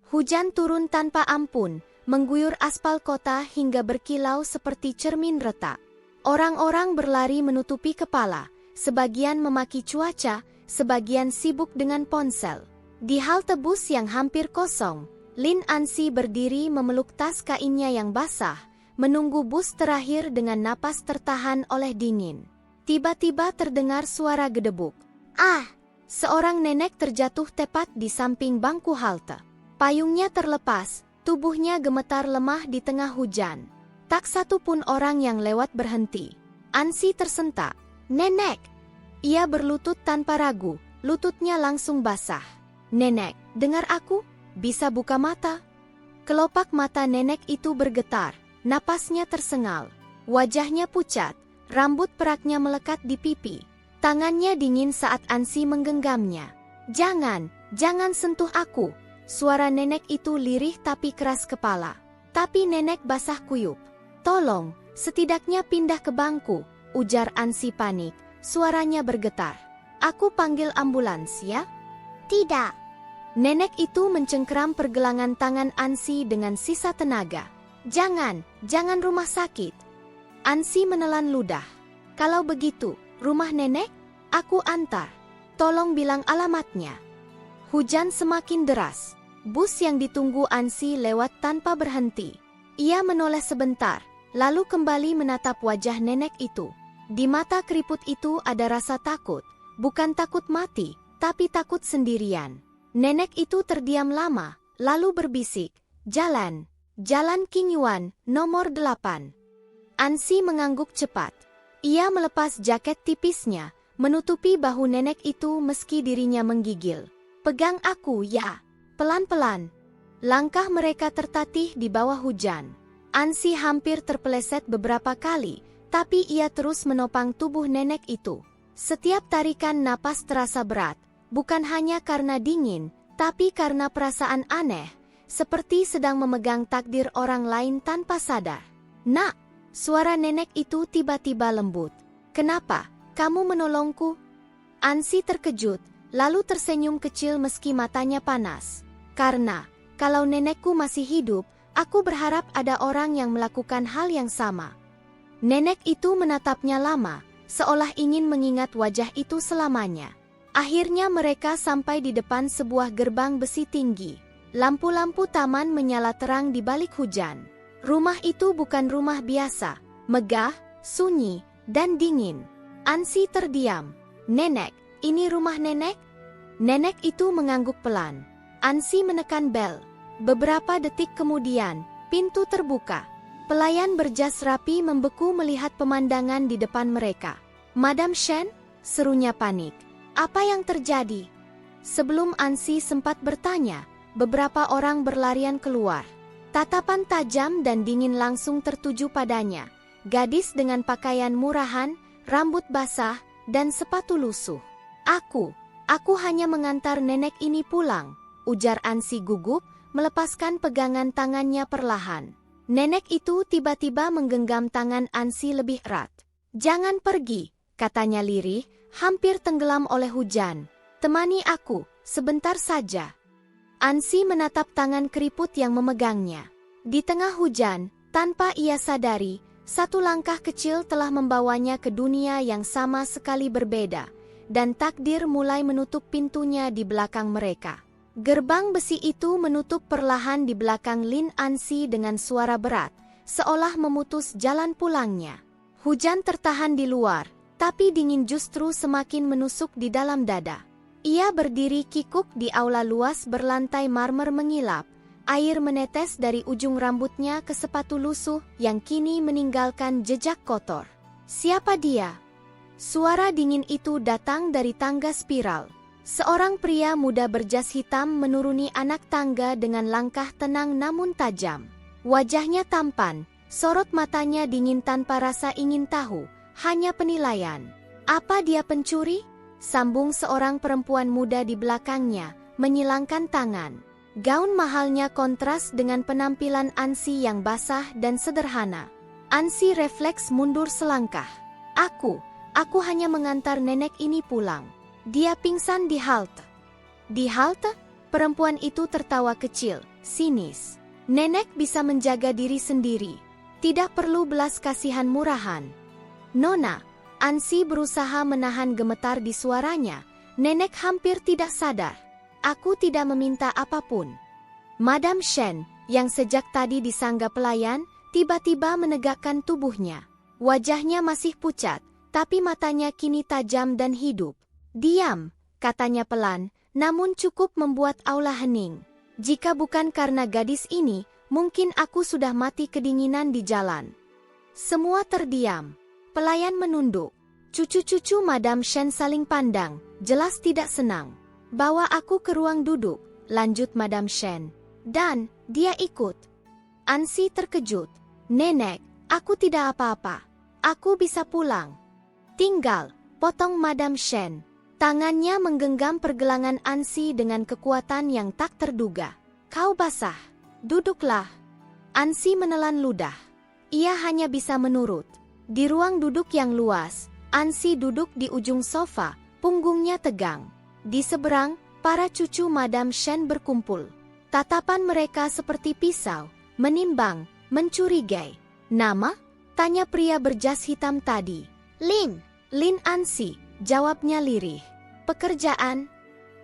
Hujan turun tanpa ampun, mengguyur aspal kota hingga berkilau seperti cermin retak. Orang-orang berlari menutupi kepala, sebagian memaki cuaca, sebagian sibuk dengan ponsel. Di halte bus yang hampir kosong, Lin Ansi berdiri memeluk tas kainnya yang basah, menunggu bus terakhir dengan napas tertahan oleh dingin. Tiba-tiba terdengar suara gedebuk. Ah! Seorang nenek terjatuh tepat di samping bangku halte. Payungnya terlepas, tubuhnya gemetar lemah di tengah hujan. Tak satu pun orang yang lewat berhenti. Ansi tersentak. Nenek! Ia berlutut tanpa ragu, lututnya langsung basah. Nenek, dengar aku? Bisa buka mata? Kelopak mata nenek itu bergetar, napasnya tersengal. Wajahnya pucat, rambut peraknya melekat di pipi. Tangannya dingin saat Ansi menggenggamnya. Jangan sentuh aku. Suara nenek itu lirih tapi keras kepala. Tapi nenek basah kuyup. Tolong, setidaknya pindah ke bangku, ujar Ansi panik. Suaranya bergetar. Aku panggil ambulans ya? Tidak. Nenek itu mencengkeram pergelangan tangan Ansi dengan sisa tenaga. Jangan rumah sakit. Ansi menelan ludah. Kalau begitu, rumah nenek? Aku antar. Tolong bilang alamatnya. Hujan semakin deras. Bus yang ditunggu Ansi lewat tanpa berhenti. Ia menoleh sebentar, lalu kembali menatap wajah nenek itu. Di mata keriput itu ada rasa takut. Bukan takut mati, tapi takut sendirian. Nenek itu terdiam lama, lalu berbisik, Jalan King Yuan, nomor 8. Ansi mengangguk cepat. Ia melepas jaket tipisnya, menutupi bahu nenek itu meski dirinya menggigil. Pegang aku ya. Pelan-pelan. Langkah mereka tertatih di bawah hujan. Ansi hampir terpeleset beberapa kali, tapi ia terus menopang tubuh nenek itu. Setiap tarikan napas terasa berat, bukan hanya karena dingin, tapi karena perasaan aneh, seperti sedang memegang takdir orang lain tanpa sadar. Nak, suara nenek itu tiba-tiba lembut. Kenapa? Kamu menolongku? Ansi terkejut, lalu tersenyum kecil meski matanya panas. Karena, kalau nenekku masih hidup, aku berharap ada orang yang melakukan hal yang sama. Nenek itu menatapnya lama, seolah ingin mengingat wajah itu selamanya. Akhirnya mereka sampai di depan sebuah gerbang besi tinggi. Lampu-lampu taman menyala terang di balik hujan. Rumah itu bukan rumah biasa, megah, sunyi, dan dingin. Ansi terdiam. Nenek, ini rumah nenek? Nenek itu mengangguk pelan. Ansi menekan bel. Beberapa detik kemudian, pintu terbuka. Pelayan berjas rapi membeku melihat pemandangan di depan mereka. Madam Shen? Serunya panik. Apa yang terjadi? Sebelum Ansi sempat bertanya, beberapa orang berlarian keluar. Tatapan tajam dan dingin langsung tertuju padanya. Gadis dengan pakaian murahan, rambut basah, dan sepatu lusuh. Aku hanya mengantar nenek ini pulang, ujar Ansi gugup, melepaskan pegangan tangannya perlahan. Nenek itu tiba-tiba menggenggam tangan Ansi lebih erat. Jangan pergi, katanya lirih, hampir tenggelam oleh hujan. Temani aku, sebentar saja. Ansi menatap tangan keriput yang memegangnya. Di tengah hujan, tanpa ia sadari, satu langkah kecil telah membawanya ke dunia yang sama sekali berbeda, dan takdir mulai menutup pintunya di belakang mereka. Gerbang besi itu menutup perlahan di belakang Lin Ansi dengan suara berat, seolah memutus jalan pulangnya. Hujan tertahan di luar, tapi dingin justru semakin menusuk di dalam dada. Ia berdiri kikuk di aula luas berlantai marmer mengilap, air menetes dari ujung rambutnya ke sepatu lusuh yang kini meninggalkan jejak kotor. Siapa dia? Suara dingin itu datang dari tangga spiral. Seorang pria muda berjas hitam menuruni anak tangga dengan langkah tenang namun tajam. Wajahnya tampan, sorot matanya dingin tanpa rasa ingin tahu, hanya penilaian. Apa dia pencuri? Sambung seorang perempuan muda di belakangnya, menyilangkan tangan. Gaun mahalnya kontras dengan penampilan Ansi yang basah dan sederhana. Ansi refleks mundur selangkah. Aku hanya mengantar nenek ini pulang. Dia pingsan di halte. Di halte? Perempuan itu tertawa kecil, sinis. Nenek bisa menjaga diri sendiri. Tidak perlu belas kasihan murahan. Nona, Ansi berusaha menahan gemetar di suaranya. Nenek hampir tidak sadar. Aku tidak meminta apapun. Madam Shen, yang sejak tadi disangga pelayan, tiba-tiba menegakkan tubuhnya. Wajahnya masih pucat, tapi matanya kini tajam dan hidup. Diam, katanya pelan, namun cukup membuat aula hening. Jika bukan karena gadis ini, mungkin aku sudah mati kedinginan di jalan. Semua terdiam. Pelayan menunduk. Cucu-cucu Madam Shen saling pandang, jelas tidak senang. Bawa aku ke ruang duduk, lanjut Madam Shen. Dan, dia ikut. Ansi terkejut. Nenek, aku tidak apa-apa. Aku bisa pulang. Tinggal, potong Madam Shen. Tangannya menggenggam pergelangan Ansi dengan kekuatan yang tak terduga. Kau basah. Duduklah. Ansi menelan ludah. Ia hanya bisa menurut. Di ruang duduk yang luas, Ansi duduk di ujung sofa, punggungnya tegang. Di seberang, para cucu Madam Shen berkumpul. Tatapan mereka seperti pisau, menimbang, mencurigai. Nama? Tanya pria berjas hitam tadi. Lin Ansi, jawabnya lirih. Pekerjaan?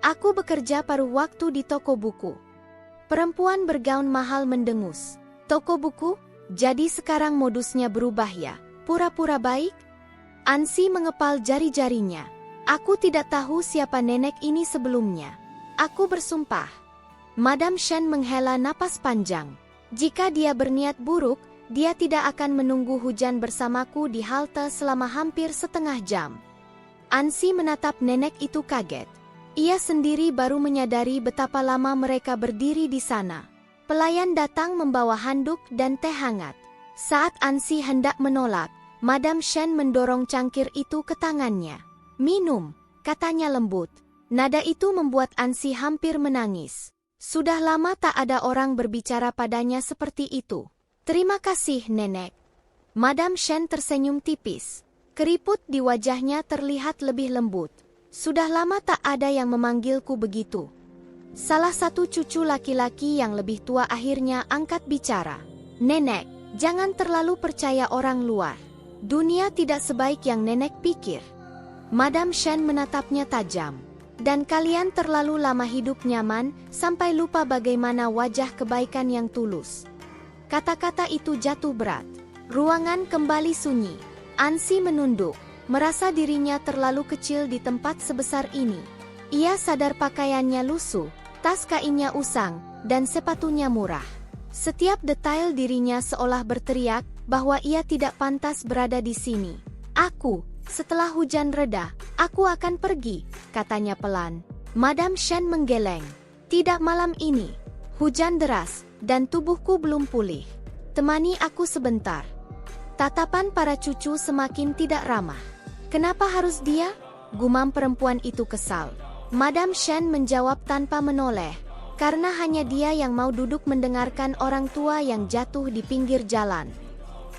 Aku bekerja paruh waktu di toko buku. Perempuan bergaun mahal mendengus. Toko buku? Jadi sekarang modusnya berubah ya? Pura-pura baik? Ansi mengepal jari-jarinya. Aku tidak tahu siapa nenek ini sebelumnya. Aku bersumpah. Madam Shen menghela napas panjang. Jika dia berniat buruk, dia tidak akan menunggu hujan bersamaku di halte selama hampir setengah jam. Ansi menatap nenek itu kaget. Ia sendiri baru menyadari betapa lama mereka berdiri di sana. Pelayan datang membawa handuk dan teh hangat. Saat Ansi hendak menolak, Madam Shen mendorong cangkir itu ke tangannya. Minum, katanya lembut. Nada itu membuat Ansi hampir menangis. Sudah lama tak ada orang berbicara padanya seperti itu. Terima kasih, Nenek. Madam Shen tersenyum tipis. Keriput di wajahnya terlihat lebih lembut. Sudah lama tak ada yang memanggilku begitu. Salah satu cucu laki-laki yang lebih tua akhirnya angkat bicara. Nenek, jangan terlalu percaya orang luar. Dunia tidak sebaik yang nenek pikir. Madam Shen menatapnya tajam. Dan kalian terlalu lama hidup nyaman sampai lupa bagaimana wajah kebaikan yang tulus. Kata-kata itu jatuh berat. Ruangan kembali sunyi. Ansi menunduk, merasa dirinya terlalu kecil di tempat sebesar ini. Ia sadar pakaiannya lusuh, tas kainnya usang, dan sepatunya murah. Setiap detail dirinya seolah berteriak bahwa ia tidak pantas berada di sini. Setelah hujan reda, aku akan pergi, katanya pelan. Madam Shen menggeleng. Tidak malam ini. Hujan deras, dan tubuhku belum pulih. Temani aku sebentar. Tatapan para cucu semakin tidak ramah. Kenapa harus dia? Gumam perempuan itu kesal. Madam Shen menjawab tanpa menoleh. Karena hanya dia yang mau duduk mendengarkan orang tua yang jatuh di pinggir jalan.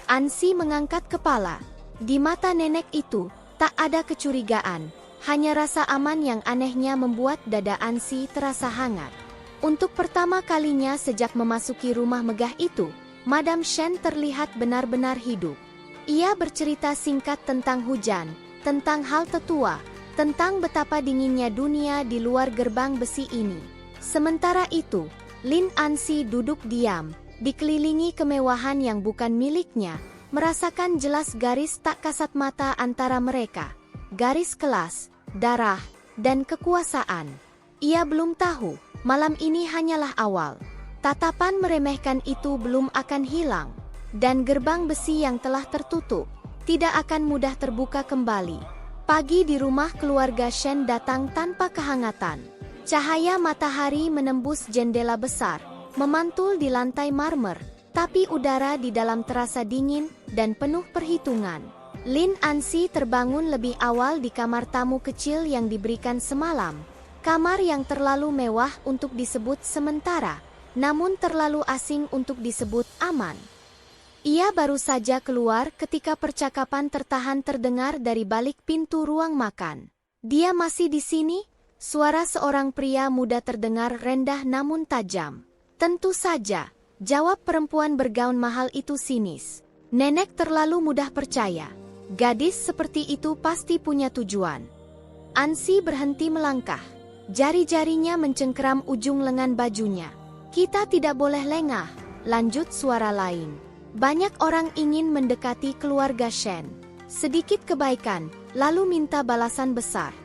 Ansi mengangkat kepala. Di mata nenek itu, tak ada kecurigaan. Hanya rasa aman yang anehnya membuat dada Ansi terasa hangat. Untuk pertama kalinya sejak memasuki rumah megah itu, Madam Shen terlihat benar-benar hidup. Ia bercerita singkat tentang hujan, tentang hal tetua, tentang betapa dinginnya dunia di luar gerbang besi ini. Sementara itu, Lin Ansi duduk diam, dikelilingi kemewahan yang bukan miliknya, merasakan jelas garis tak kasat mata antara mereka. Garis kelas, darah, dan kekuasaan. Ia belum tahu, malam ini hanyalah awal. Tatapan meremehkan itu belum akan hilang, dan gerbang besi yang telah tertutup tidak akan mudah terbuka kembali. Pagi di rumah keluarga Shen datang tanpa kehangatan. Cahaya matahari menembus jendela besar, memantul di lantai marmer, tapi udara di dalam terasa dingin dan penuh perhitungan. Lin Ansi terbangun lebih awal di kamar tamu kecil yang diberikan semalam. Kamar yang terlalu mewah untuk disebut sementara, namun terlalu asing untuk disebut aman. Ia baru saja keluar ketika percakapan tertahan terdengar dari balik pintu ruang makan. Dia masih di sini? Suara seorang pria muda terdengar rendah namun tajam. Tentu saja, jawab perempuan bergaun mahal itu sinis. Nenek terlalu mudah percaya. Gadis seperti itu pasti punya tujuan. Ansi berhenti melangkah. Jari-jarinya mencengkeram ujung lengan bajunya. Kita tidak boleh lengah, lanjut suara lain. Banyak orang ingin mendekati keluarga Shen. Sedikit kebaikan, lalu minta balasan besar.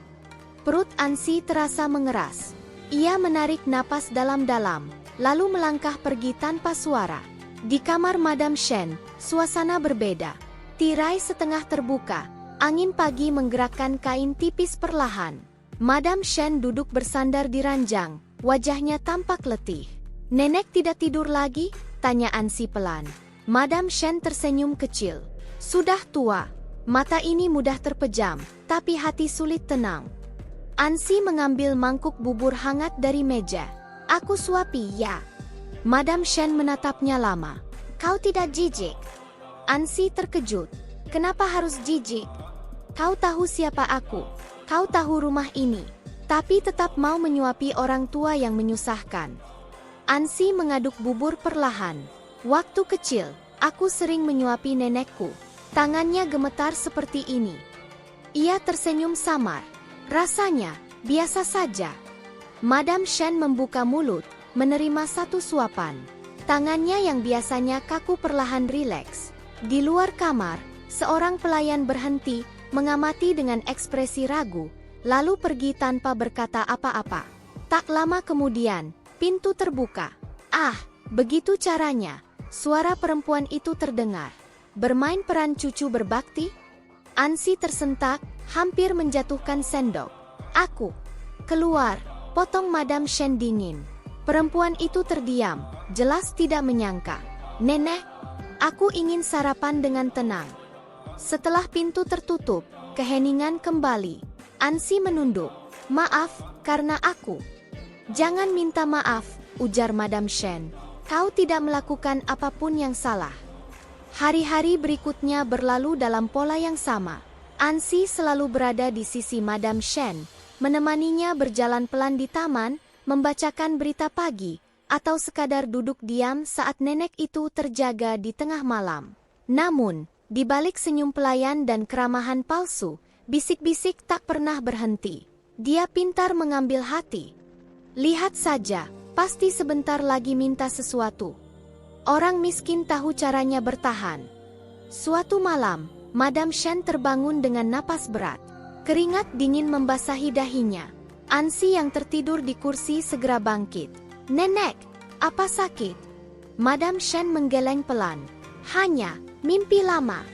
Perut Ansi terasa mengeras. Ia menarik napas dalam-dalam, lalu melangkah pergi tanpa suara. Di kamar Madam Shen, suasana berbeda. Tirai setengah terbuka, angin pagi menggerakkan kain tipis perlahan. Madam Shen duduk bersandar di ranjang, wajahnya tampak letih. Nenek tidak tidur lagi? Tanya Ansi pelan. Madam Shen tersenyum kecil. Sudah tua, mata ini mudah terpejam, tapi hati sulit tenang. Ansi mengambil mangkuk bubur hangat dari meja. Aku suapi, ya. Madam Shen menatapnya lama. Kau tidak jijik? Ansi terkejut. Kenapa harus jijik? Kau tahu siapa aku. Kau tahu rumah ini. Tapi tetap mau menyuapi orang tua yang menyusahkan. Ansi mengaduk bubur perlahan. Waktu kecil, aku sering menyuapi nenekku. Tangannya gemetar seperti ini. Ia tersenyum samar. Rasanya, biasa saja. Madam Shen membuka mulut, menerima satu suapan. Tangannya yang biasanya kaku perlahan rileks. Di luar kamar, seorang pelayan berhenti, mengamati dengan ekspresi ragu, lalu pergi tanpa berkata apa-apa. Tak lama kemudian, pintu terbuka. Ah, begitu caranya. Suara perempuan itu terdengar. Bermain peran cucu berbakti? Ansi tersentak, hampir menjatuhkan sendok. Aku. Keluar, potong Madam Shen dingin. Perempuan itu terdiam, jelas tidak menyangka. Nenek, aku ingin sarapan dengan tenang. Setelah pintu tertutup, keheningan kembali. Ansi menunduk. Maaf, karena aku. Jangan minta maaf, ujar Madam Shen. Kau tidak melakukan apapun yang salah. Hari-hari berikutnya berlalu dalam pola yang sama. Ansi selalu berada di sisi Madam Shen, menemaninya berjalan pelan di taman, membacakan berita pagi, atau sekadar duduk diam saat nenek itu terjaga di tengah malam. Namun, di balik senyum pelayan dan keramahan palsu, bisik-bisik tak pernah berhenti. Dia pintar mengambil hati. Lihat saja, pasti sebentar lagi minta sesuatu. Orang miskin tahu caranya bertahan. Suatu malam, Madam Shen terbangun dengan napas berat. Keringat dingin membasahi dahinya. Ansi yang tertidur di kursi segera bangkit. Nenek, apa sakit? Madam Shen menggeleng pelan. Hanya mimpi lama.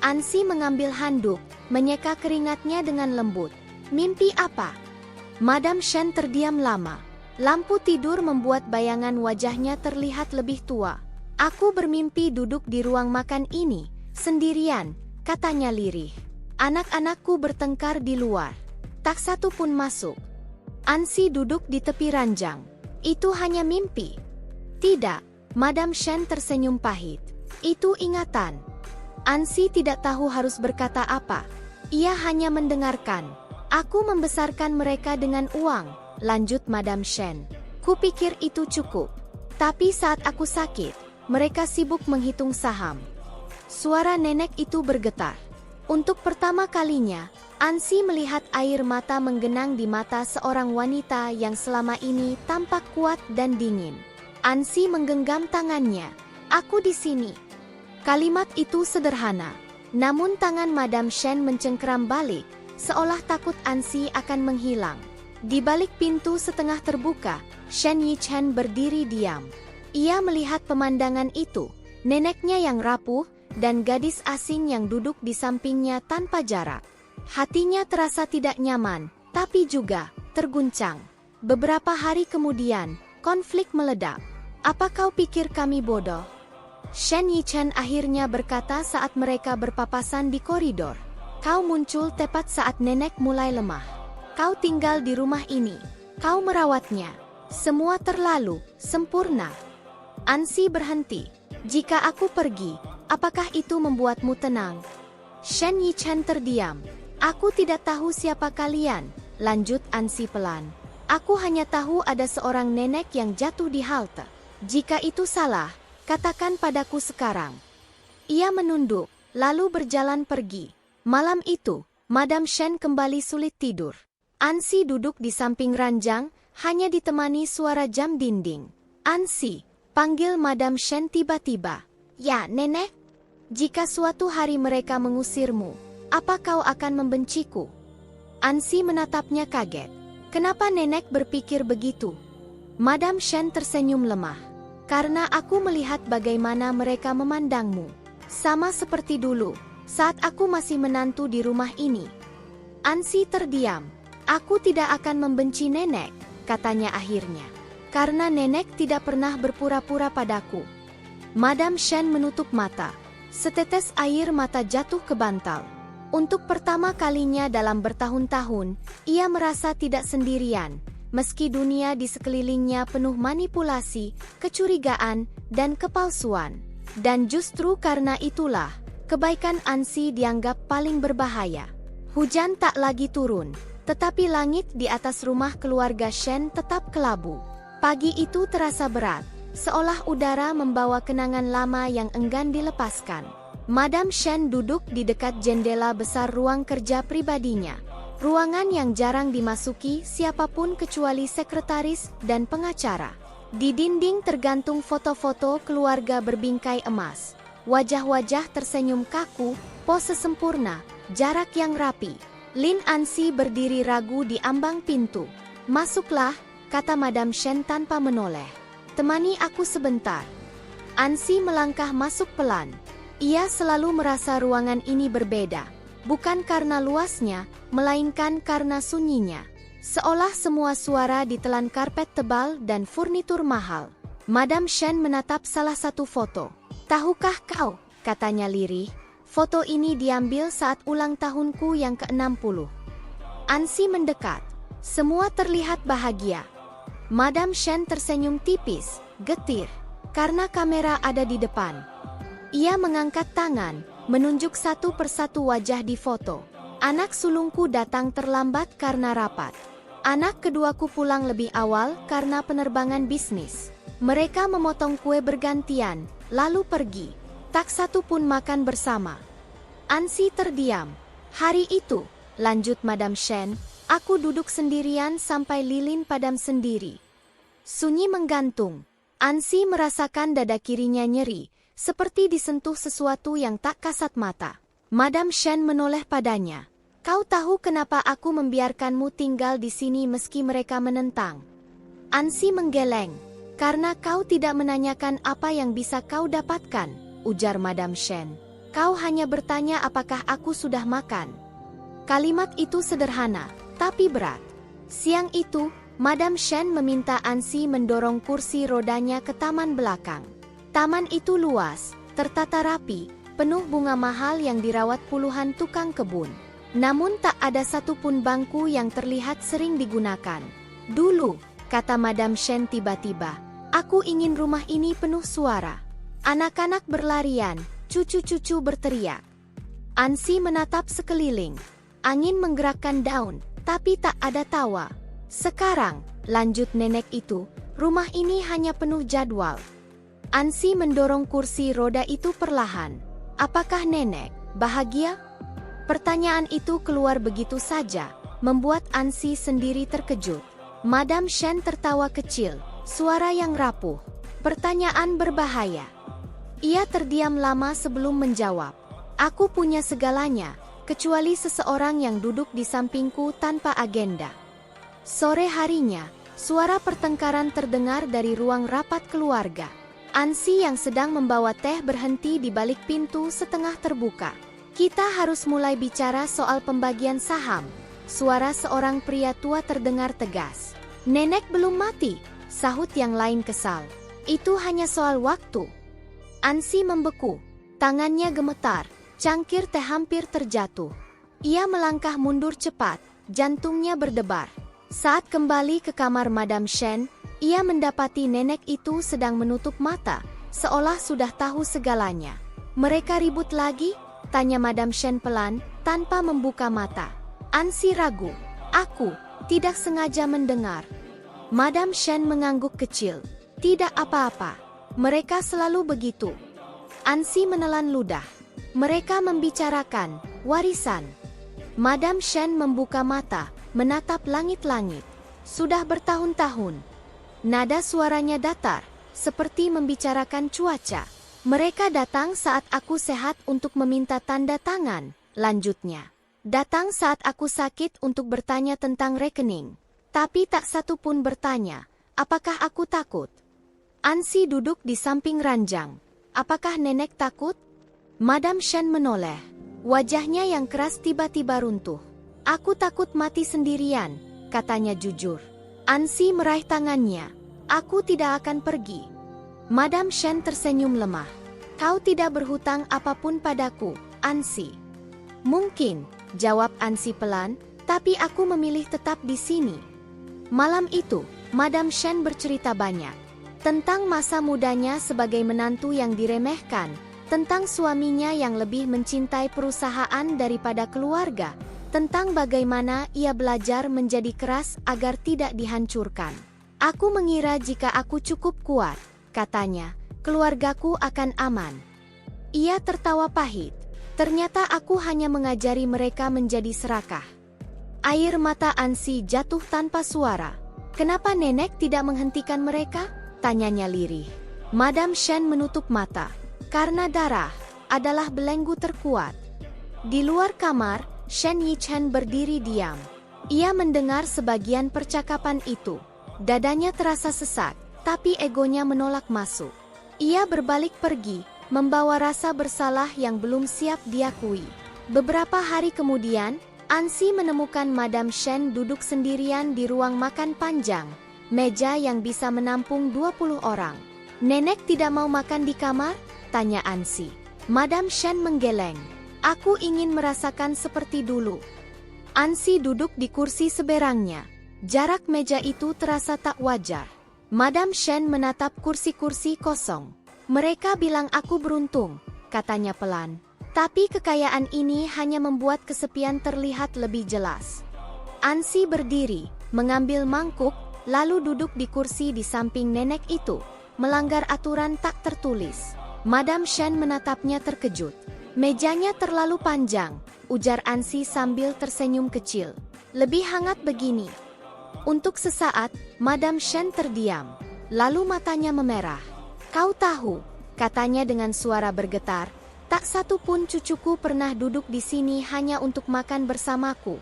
Ansi mengambil handuk, menyeka keringatnya dengan lembut. Mimpi apa? Madam Shen terdiam lama. Lampu tidur membuat bayangan wajahnya terlihat lebih tua. Aku bermimpi duduk di ruang makan ini, sendirian, katanya lirih. Anak-anakku bertengkar di luar. Tak satu pun masuk. Ansi duduk di tepi ranjang. Itu hanya mimpi. Tidak, Madam Shen tersenyum pahit. Itu ingatan. Ansi tidak tahu harus berkata apa. Ia hanya mendengarkan. Aku membesarkan mereka dengan uang, lanjut Madam Shen. Kupikir itu cukup. Tapi saat aku sakit, mereka sibuk menghitung saham. Suara nenek itu bergetar. Untuk pertama kalinya, Ansi melihat air mata menggenang di mata seorang wanita yang selama ini tampak kuat dan dingin. Ansi menggenggam tangannya. Aku di sini. Kalimat itu sederhana. Namun tangan Madam Shen mencengkeram balik, seolah takut Ansi akan menghilang. Di balik pintu setengah terbuka, Shen Yichen berdiri diam. Ia melihat pemandangan itu, neneknya yang rapuh, dan gadis asing yang duduk di sampingnya tanpa jarak. Hatinya terasa tidak nyaman, tapi juga terguncang. Beberapa hari kemudian, konflik meledak. Apa kau pikir kami bodoh? Shen Yichen akhirnya berkata saat mereka berpapasan di koridor. Kau muncul tepat saat nenek mulai lemah. Kau tinggal di rumah ini. Kau merawatnya. Semua terlalu sempurna. Ansi berhenti. Jika aku pergi, apakah itu membuatmu tenang? Shen Yichen terdiam. Aku tidak tahu siapa kalian, lanjut Ansi pelan. Aku hanya tahu ada seorang nenek yang jatuh di halte. Jika itu salah, katakan padaku sekarang. Ia menunduk, lalu berjalan pergi. Malam itu, Madam Shen kembali sulit tidur. Ansi duduk di samping ranjang, hanya ditemani suara jam dinding. Ansi, panggil Madam Shen tiba-tiba. Ya, nenek. Jika suatu hari mereka mengusirmu, apa kau akan membenciku? Ansi menatapnya kaget. Kenapa nenek berpikir begitu? Madam Shen tersenyum lemah. Karena aku melihat bagaimana mereka memandangmu. Sama seperti dulu, saat aku masih menantu di rumah ini. Ansi terdiam. Aku tidak akan membenci nenek, katanya akhirnya. Karena nenek tidak pernah berpura-pura padaku. Madam Shen menutup mata. Setetes air mata jatuh ke bantal. Untuk pertama kalinya dalam bertahun-tahun, ia merasa tidak sendirian, meski dunia di sekelilingnya penuh manipulasi, kecurigaan, dan kepalsuan. Dan justru karena itulah, kebaikan Ansi dianggap paling berbahaya. Hujan tak lagi turun, tetapi langit di atas rumah keluarga Shen tetap kelabu. Pagi itu terasa berat, seolah udara membawa kenangan lama yang enggan dilepaskan. Madam Shen duduk di dekat jendela besar ruang kerja pribadinya. Ruangan yang jarang dimasuki siapapun kecuali sekretaris dan pengacara. Di dinding tergantung foto-foto keluarga berbingkai emas. Wajah-wajah tersenyum kaku, pose sempurna, jarak yang rapi. Lin Ansi berdiri ragu di ambang pintu. Masuklah, kata Madam Shen tanpa menoleh. Temani aku sebentar. Ansi melangkah masuk pelan. Ia selalu merasa ruangan ini berbeda, bukan karena luasnya, melainkan karena sunyinya. Seolah semua suara ditelan karpet tebal dan furnitur mahal. Madam Shen menatap salah satu foto. Tahukah kau, katanya lirih, foto ini diambil saat ulang tahunku yang ke-60. Ansi mendekat. Semua terlihat bahagia. Madam Shen tersenyum tipis, getir, karena kamera ada di depan. Ia mengangkat tangan, menunjuk satu persatu wajah di foto. Anak sulungku datang terlambat karena rapat. Anak keduaku pulang lebih awal karena penerbangan bisnis. Mereka memotong kue bergantian, lalu pergi. Tak satu pun makan bersama. Ansi terdiam. Hari itu, lanjut Madam Shen, aku duduk sendirian sampai lilin padam sendiri. Sunyi menggantung. Ansi merasakan dada kirinya nyeri, seperti disentuh sesuatu yang tak kasat mata. Madam Shen menoleh padanya. Kau tahu kenapa aku membiarkanmu tinggal di sini meski mereka menentang? Ansi menggeleng. Karena kau tidak menanyakan apa yang bisa kau dapatkan, ujar Madam Shen. Kau hanya bertanya apakah aku sudah makan. Kalimat itu sederhana, tapi berat. Siang itu, Madam Shen meminta Ansi mendorong kursi rodanya ke taman belakang. Taman itu luas, tertata rapi, penuh bunga mahal yang dirawat puluhan tukang kebun. Namun tak ada satupun bangku yang terlihat sering digunakan. Dulu, kata Madam Shen tiba-tiba, aku ingin rumah ini penuh suara. Anak-anak berlarian, cucu-cucu berteriak. Ansi menatap sekeliling. Angin menggerakkan daun, tapi tak ada tawa. Sekarang, lanjut nenek itu, rumah ini hanya penuh jadwal. Ansi mendorong kursi roda itu perlahan. Apakah nenek bahagia? Pertanyaan itu keluar begitu saja, membuat Ansi sendiri terkejut. Madam Shen tertawa kecil, suara yang rapuh. Pertanyaan berbahaya. Ia terdiam lama sebelum menjawab. Aku punya segalanya, kecuali seseorang yang duduk di sampingku tanpa agenda. Sore harinya, suara pertengkaran terdengar dari ruang rapat keluarga. Ansi yang sedang membawa teh berhenti di balik pintu setengah terbuka. Kita harus mulai bicara soal pembagian saham. Suara seorang pria tua terdengar tegas. Nenek belum mati, sahut yang lain kesal. Itu hanya soal waktu. Ansi membeku. Tangannya gemetar, cangkir teh hampir terjatuh. Ia melangkah mundur cepat, jantungnya berdebar. Saat kembali ke kamar Madam Shen, ia mendapati nenek itu sedang menutup mata, seolah sudah tahu segalanya. Mereka ribut lagi? Tanya Madam Shen pelan, tanpa membuka mata. Ansi ragu. Aku, tidak sengaja mendengar. Madam Shen mengangguk kecil. Tidak apa-apa. Mereka selalu begitu. Ansi menelan ludah. Mereka membicarakan warisan. Madam Shen membuka mata, menatap langit-langit. Sudah bertahun-tahun. Nada suaranya datar, seperti membicarakan cuaca. Mereka datang saat aku sehat untuk meminta tanda tangan, lanjutnya. Datang saat aku sakit untuk bertanya tentang rekening. Tapi tak satu pun bertanya, apakah aku takut? Ansi duduk di samping ranjang. Apakah nenek takut? Madam Shen menoleh. Wajahnya yang keras tiba-tiba runtuh. Aku takut mati sendirian, katanya jujur. Ansi meraih tangannya. Aku tidak akan pergi. Madam Shen tersenyum lemah. Kau tidak berhutang apapun padaku, Ansi. Mungkin, jawab Ansi pelan, tapi aku memilih tetap di sini. Malam itu, Madam Shen bercerita banyak. Tentang masa mudanya sebagai menantu yang diremehkan, tentang suaminya yang lebih mencintai perusahaan daripada keluarga, tentang bagaimana ia belajar menjadi keras agar tidak dihancurkan. Aku mengira jika aku cukup kuat, katanya, keluargaku akan aman. Ia tertawa pahit. Ternyata aku hanya mengajari mereka menjadi serakah. Air mata Ansi jatuh tanpa suara. Kenapa nenek tidak menghentikan mereka? Tanyanya lirih. Madam Shen menutup mata. Karena darah adalah belenggu terkuat. Di luar kamar, Shen Yichen berdiri diam. Ia mendengar sebagian percakapan itu. Dadanya terasa sesak, tapi egonya menolak masuk. Ia berbalik pergi, membawa rasa bersalah yang belum siap diakui. Beberapa hari kemudian, Ansi menemukan Madam Shen duduk sendirian di ruang makan panjang, meja yang bisa menampung 20 orang. Nenek tidak mau makan di kamar? Tanya Ansi. Madam Shen menggeleng. Aku ingin merasakan seperti dulu. Ansi duduk di kursi seberangnya. Jarak meja itu terasa tak wajar. Madam Shen menatap kursi-kursi kosong. Mereka bilang aku beruntung, katanya pelan. Tapi kekayaan ini hanya membuat kesepian terlihat lebih jelas. Ansi berdiri, mengambil mangkuk, lalu duduk di kursi di samping nenek itu, melanggar aturan tak tertulis. Madam Shen menatapnya terkejut. Mejanya terlalu panjang, ujar Ansi sambil tersenyum kecil. Lebih hangat begini. Untuk sesaat, Madam Shen terdiam. Lalu matanya memerah. Kau tahu, katanya dengan suara bergetar, tak satu pun cucuku pernah duduk di sini hanya untuk makan bersamaku.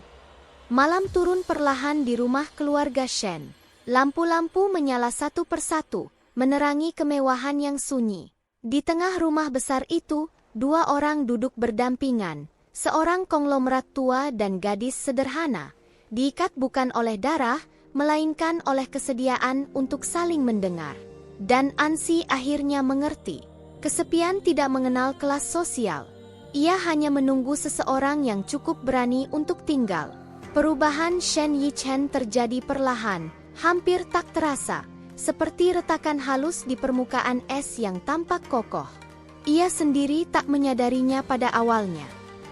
Malam turun perlahan di rumah keluarga Shen. Lampu-lampu menyala satu persatu, menerangi kemewahan yang sunyi. Di tengah rumah besar itu, dua orang duduk berdampingan, seorang konglomerat tua dan gadis sederhana, diikat bukan oleh darah, melainkan oleh kesediaan untuk saling mendengar. Dan Ansi akhirnya mengerti. Kesepian tidak mengenal kelas sosial. Ia hanya menunggu seseorang yang cukup berani untuk tinggal. Perubahan Shen Yichen terjadi perlahan, hampir tak terasa, seperti retakan halus di permukaan es yang tampak kokoh. Ia sendiri tak menyadarinya pada awalnya.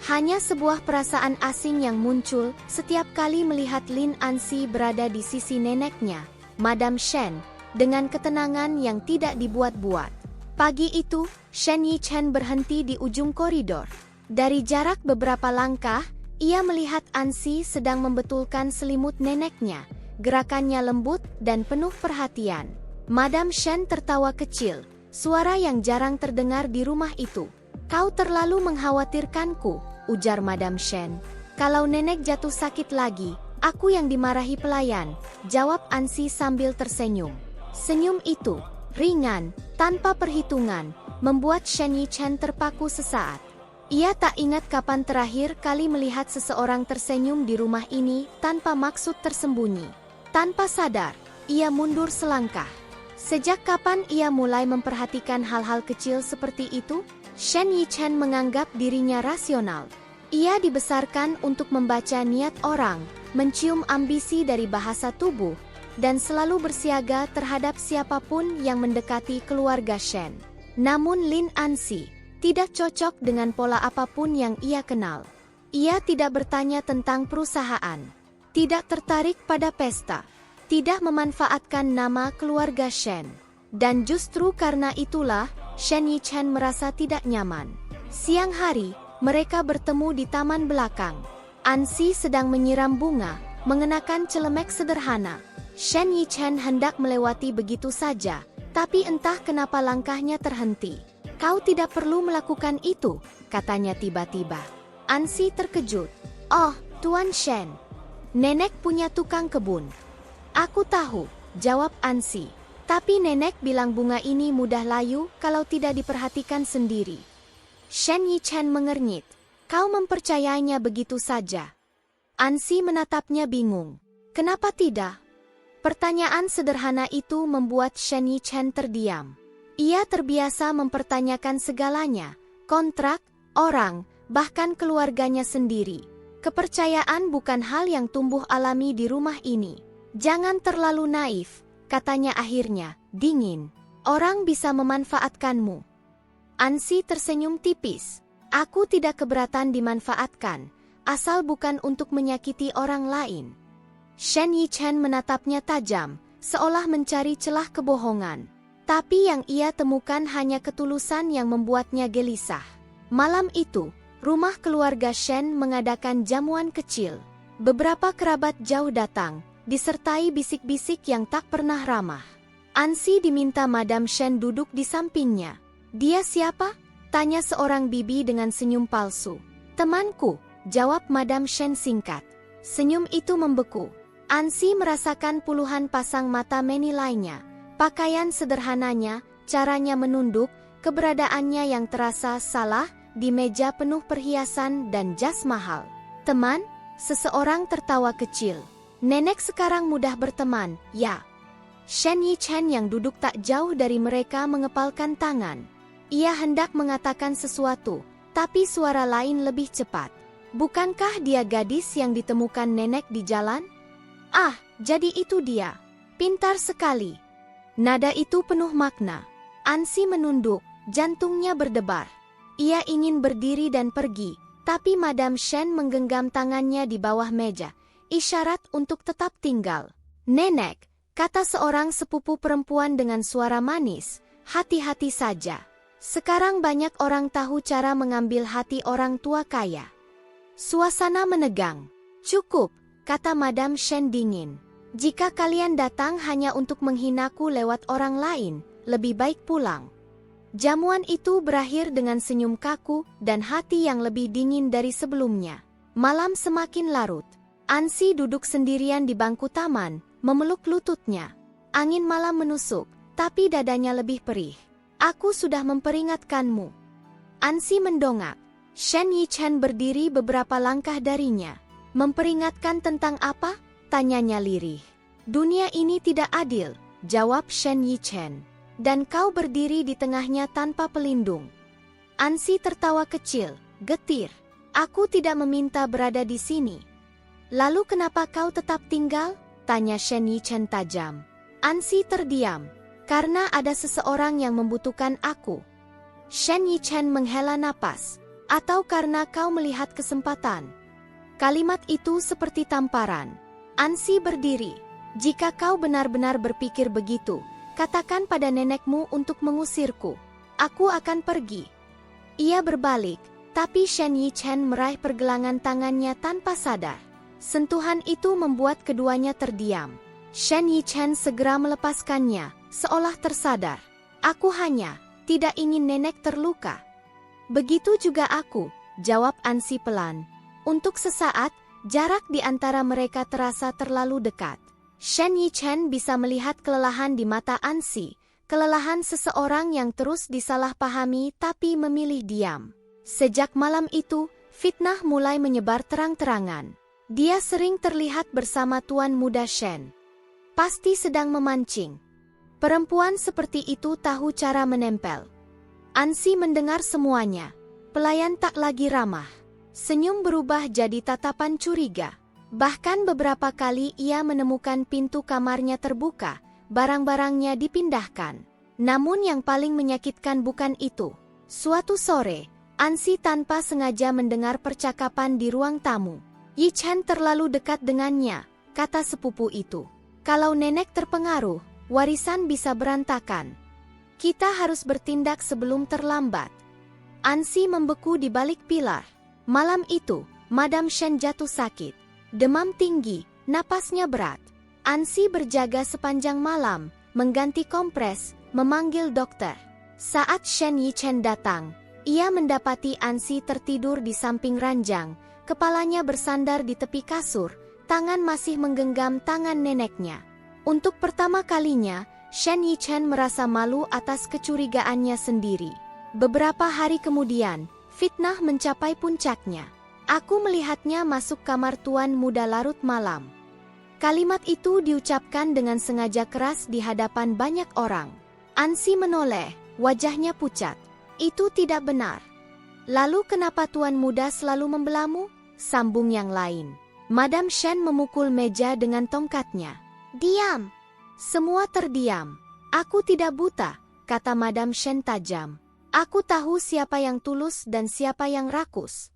Hanya sebuah perasaan asing yang muncul setiap kali melihat Lin Ansi berada di sisi neneknya, Madam Shen, dengan ketenangan yang tidak dibuat-buat. Pagi itu, Shen Yichen berhenti di ujung koridor. Dari jarak beberapa langkah, ia melihat Ansi sedang membetulkan selimut neneknya. Gerakannya lembut dan penuh perhatian. Madam Shen tertawa kecil, suara yang jarang terdengar di rumah itu. Kau terlalu mengkhawatirkanku, ujar Madam Shen. Kalau nenek jatuh sakit lagi, aku yang dimarahi pelayan, jawab Ansi sambil tersenyum. Senyum itu, ringan, tanpa perhitungan, membuat Shen Yichen terpaku sesaat. Ia tak ingat kapan terakhir kali melihat seseorang tersenyum di rumah ini tanpa maksud tersembunyi. Tanpa sadar, ia mundur selangkah. Sejak kapan ia mulai memperhatikan hal-hal kecil seperti itu? Shen Yichen menganggap dirinya rasional. Ia dibesarkan untuk membaca niat orang, mencium ambisi dari bahasa tubuh, dan selalu bersiaga terhadap siapapun yang mendekati keluarga Shen. Namun Lin Ansi tidak cocok dengan pola apapun yang ia kenal. Ia tidak bertanya tentang perusahaan, tidak tertarik pada pesta, tidak memanfaatkan nama keluarga Shen. Dan justru karena itulah, Shen Yichen merasa tidak nyaman. Siang hari, mereka bertemu di taman belakang. Ansi sedang menyiram bunga, mengenakan celemek sederhana. Shen Yichen hendak melewati begitu saja, tapi entah kenapa langkahnya terhenti. "Kau tidak perlu melakukan itu," katanya tiba-tiba. Ansi terkejut. "Oh, Tuan Shen, nenek punya tukang kebun." "Aku tahu," jawab Ansi. "Tapi nenek bilang bunga ini mudah layu kalau tidak diperhatikan sendiri." Shen Yichen mengernyit. "Kau mempercayainya begitu saja?" Ansi menatapnya bingung. "Kenapa tidak?" Pertanyaan sederhana itu membuat Shen Yichen terdiam. Ia terbiasa mempertanyakan segalanya, kontrak, orang, bahkan keluarganya sendiri. Kepercayaan bukan hal yang tumbuh alami di rumah ini. "Jangan terlalu naif," katanya akhirnya, dingin. "Orang bisa memanfaatkanmu." Ansi tersenyum tipis. "Aku tidak keberatan dimanfaatkan, asal bukan untuk menyakiti orang lain." Shen Yichen menatapnya tajam, seolah mencari celah kebohongan. Tapi yang ia temukan hanya ketulusan yang membuatnya gelisah. Malam itu, rumah keluarga Shen mengadakan jamuan kecil. Beberapa kerabat jauh datang, disertai bisik-bisik yang tak pernah ramah. Ansi diminta Madam Shen duduk di sampingnya. "Dia siapa?" tanya seorang bibi dengan senyum palsu. "Temanku," jawab Madam Shen singkat. Senyum itu membeku. Ansi merasakan puluhan pasang mata menilainya. Pakaian sederhananya, caranya menunduk, keberadaannya yang terasa salah, di meja penuh perhiasan dan jas mahal. "Teman?" seseorang tertawa kecil. "Nenek sekarang mudah berteman, ya?" Shen Yichen yang duduk tak jauh dari mereka mengepalkan tangan. Ia hendak mengatakan sesuatu, tapi suara lain lebih cepat. "Bukankah dia gadis yang ditemukan nenek di jalan?" "Ah, jadi itu dia. Pintar sekali." Nada itu penuh makna. Ansi menunduk, jantungnya berdebar. Ia ingin berdiri dan pergi, tapi Madam Shen menggenggam tangannya di bawah meja, isyarat untuk tetap tinggal. "Nenek," kata seorang sepupu perempuan dengan suara manis, "hati-hati saja. Sekarang banyak orang tahu cara mengambil hati orang tua kaya." Suasana menegang. "Cukup," kata Madam Shen dingin. "Jika kalian datang hanya untuk menghinaku lewat orang lain, lebih baik pulang." Jamuan itu berakhir dengan senyum kaku dan hati yang lebih dingin dari sebelumnya. Malam semakin larut. Ansi duduk sendirian di bangku taman, memeluk lututnya. Angin malam menusuk, tapi dadanya lebih perih. "Aku sudah memperingatkanmu." Ansi mendongak. Shen Yichen berdiri beberapa langkah darinya. "Memperingatkan tentang apa?" tanyanya lirih. "Dunia ini tidak adil," jawab Shen Yichen. "Dan kau berdiri di tengahnya tanpa pelindung." Ansi tertawa kecil, getir. "Aku tidak meminta berada di sini." "Lalu kenapa kau tetap tinggal?" tanya Shen Yichen tajam. Ansi terdiam. "Karena ada seseorang yang membutuhkan aku." Shen Yichen menghela napas. "Atau karena kau melihat kesempatan?" Kalimat itu seperti tamparan. Ansi berdiri. "Jika kau benar-benar berpikir begitu, katakan pada nenekmu untuk mengusirku. Aku akan pergi." Ia berbalik, tapi Shen Yichen meraih pergelangan tangannya tanpa sadar. Sentuhan itu membuat keduanya terdiam. Shen Yichen segera melepaskannya, seolah tersadar. "Aku hanya tidak ingin nenek terluka." "Begitu juga aku," jawab Ansi pelan. Untuk sesaat, jarak di antara mereka terasa terlalu dekat. Shen Yichen bisa melihat kelelahan di mata Ansi, kelelahan seseorang yang terus disalahpahami tapi memilih diam. Sejak malam itu, fitnah mulai menyebar terang-terangan. Dia sering terlihat bersama Tuan Muda Shen. Pasti sedang memancing. Perempuan seperti itu tahu cara menempel. Ansi mendengar semuanya. Pelayan tak lagi ramah. Senyum berubah jadi tatapan curiga. Bahkan beberapa kali ia menemukan pintu kamarnya terbuka, barang-barangnya dipindahkan. Namun yang paling menyakitkan bukan itu. Suatu sore, Ansi tanpa sengaja mendengar percakapan di ruang tamu. Yi Chen terlalu dekat dengannya, kata sepupu itu. Kalau nenek terpengaruh, warisan bisa berantakan. Kita harus bertindak sebelum terlambat. Ansi membeku di balik pilar. Malam itu, Madam Shen jatuh sakit. Demam tinggi, napasnya berat. Ansi berjaga sepanjang malam, mengganti kompres, memanggil dokter. Saat Shen Yichen datang, ia mendapati Ansi tertidur di samping ranjang, kepalanya bersandar di tepi kasur, tangan masih menggenggam tangan neneknya. Untuk pertama kalinya, Shen Yichen merasa malu atas kecurigaannya sendiri. Beberapa hari kemudian, fitnah mencapai puncaknya. Aku melihatnya masuk kamar tuan muda larut malam. Kalimat itu diucapkan dengan sengaja keras di hadapan banyak orang. Ansi menoleh, wajahnya pucat. Itu tidak benar. Lalu kenapa tuan muda selalu membelamu? Sambung yang lain. Madam Shen memukul meja dengan tongkatnya. Diam! Semua terdiam. Aku tidak buta, kata Madam Shen tajam. Aku tahu siapa yang tulus dan siapa yang rakus.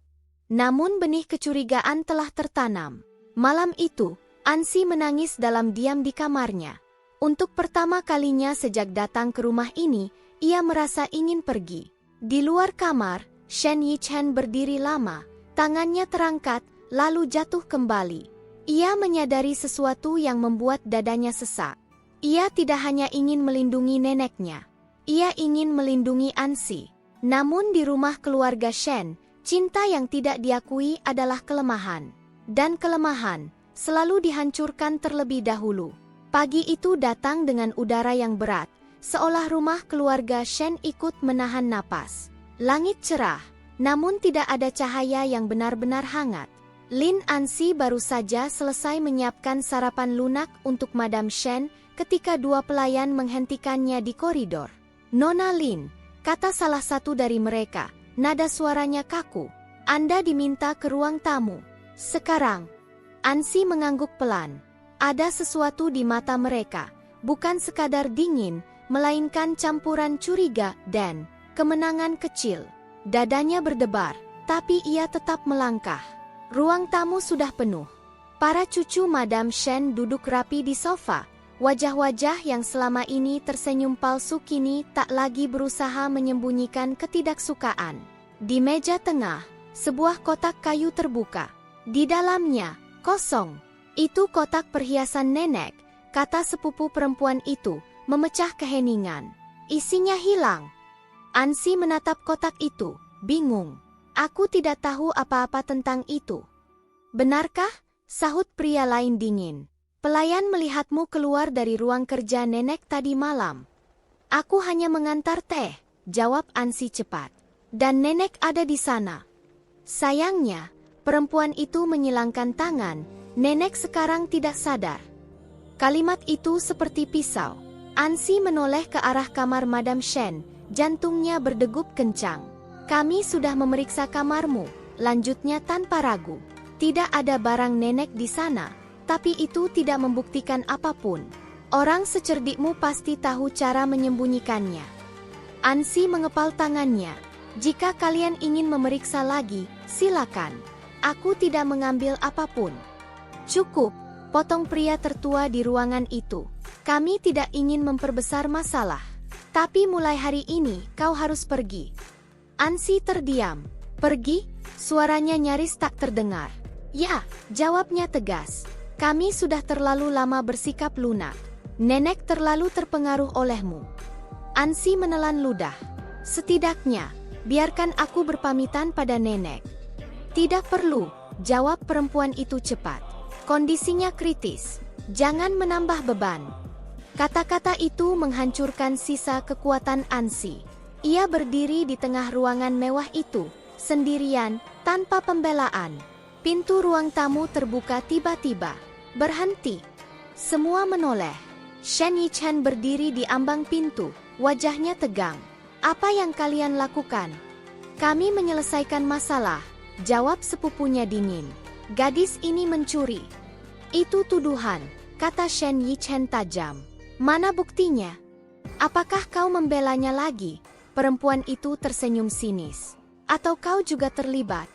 Namun benih kecurigaan telah tertanam. Malam itu, Ansi menangis dalam diam di kamarnya. Untuk pertama kalinya sejak datang ke rumah ini, ia merasa ingin pergi. Di luar kamar, Shen Yichen berdiri lama, tangannya terangkat, lalu jatuh kembali. Ia menyadari sesuatu yang membuat dadanya sesak. Ia tidak hanya ingin melindungi neneknya. Ia ingin melindungi Ansi. Namun di rumah keluarga Shen, cinta yang tidak diakui adalah kelemahan. Dan kelemahan selalu dihancurkan terlebih dahulu. Pagi itu datang dengan udara yang berat, seolah rumah keluarga Shen ikut menahan napas. Langit cerah, namun tidak ada cahaya yang benar-benar hangat. Lin Ansi baru saja selesai menyiapkan sarapan lunak untuk Madam Shen ketika dua pelayan menghentikannya di koridor. Nona Lin, kata salah satu dari mereka, nada suaranya kaku. Anda diminta ke ruang tamu. Sekarang. Ansi mengangguk pelan. Ada sesuatu di mata mereka, bukan sekadar dingin, melainkan campuran curiga dan kemenangan kecil. Dadanya berdebar, tapi ia tetap melangkah. Ruang tamu sudah penuh. Para cucu Madam Shen duduk rapi di sofa. Wajah-wajah yang selama ini tersenyum palsu kini tak lagi berusaha menyembunyikan ketidaksukaan. Di meja tengah, sebuah kotak kayu terbuka. Di dalamnya, kosong. Itu kotak perhiasan nenek, kata sepupu perempuan itu, memecah keheningan. Isinya hilang. Ansi menatap kotak itu, bingung. Aku tidak tahu apa-apa tentang itu. Benarkah? Sahut pria lain dingin. Pelayan melihatmu keluar dari ruang kerja nenek tadi malam. Aku hanya mengantar teh, jawab Ansi cepat. Dan nenek ada di sana. Sayangnya, perempuan itu menyilangkan tangan, nenek sekarang tidak sadar. Kalimat itu seperti pisau. Ansi menoleh ke arah kamar Madam Shen, jantungnya berdegup kencang. Kami sudah memeriksa kamarmu, lanjutnya tanpa ragu. Tidak ada barang nenek di sana. Tapi itu tidak membuktikan apapun. Orang secerdikmu pasti tahu cara menyembunyikannya. Ansi mengepal tangannya. Jika kalian ingin memeriksa lagi, silakan. Aku tidak mengambil apapun. Cukup, potong pria tertua di ruangan itu. Kami tidak ingin memperbesar masalah. Tapi mulai hari ini, kau harus pergi. Ansi terdiam. Pergi? Suaranya nyaris tak terdengar. Ya, jawabnya tegas. Kami sudah terlalu lama bersikap lunak. Nenek terlalu terpengaruh olehmu. Ansi menelan ludah. Setidaknya, biarkan aku berpamitan pada nenek. Tidak perlu, jawab perempuan itu cepat. Kondisinya kritis. Jangan menambah beban. Kata-kata itu menghancurkan sisa kekuatan Ansi. Ia berdiri di tengah ruangan mewah itu, sendirian, tanpa pembelaan. Pintu ruang tamu terbuka tiba-tiba. Berhenti. Semua menoleh. Shen Yichen berdiri di ambang pintu, wajahnya tegang. Apa yang kalian lakukan? Kami menyelesaikan masalah, jawab sepupunya dingin. Gadis ini mencuri. Itu tuduhan, kata Shen Yichen tajam. Mana buktinya? Apakah kau membelanya lagi? Perempuan itu tersenyum sinis. Atau kau juga terlibat?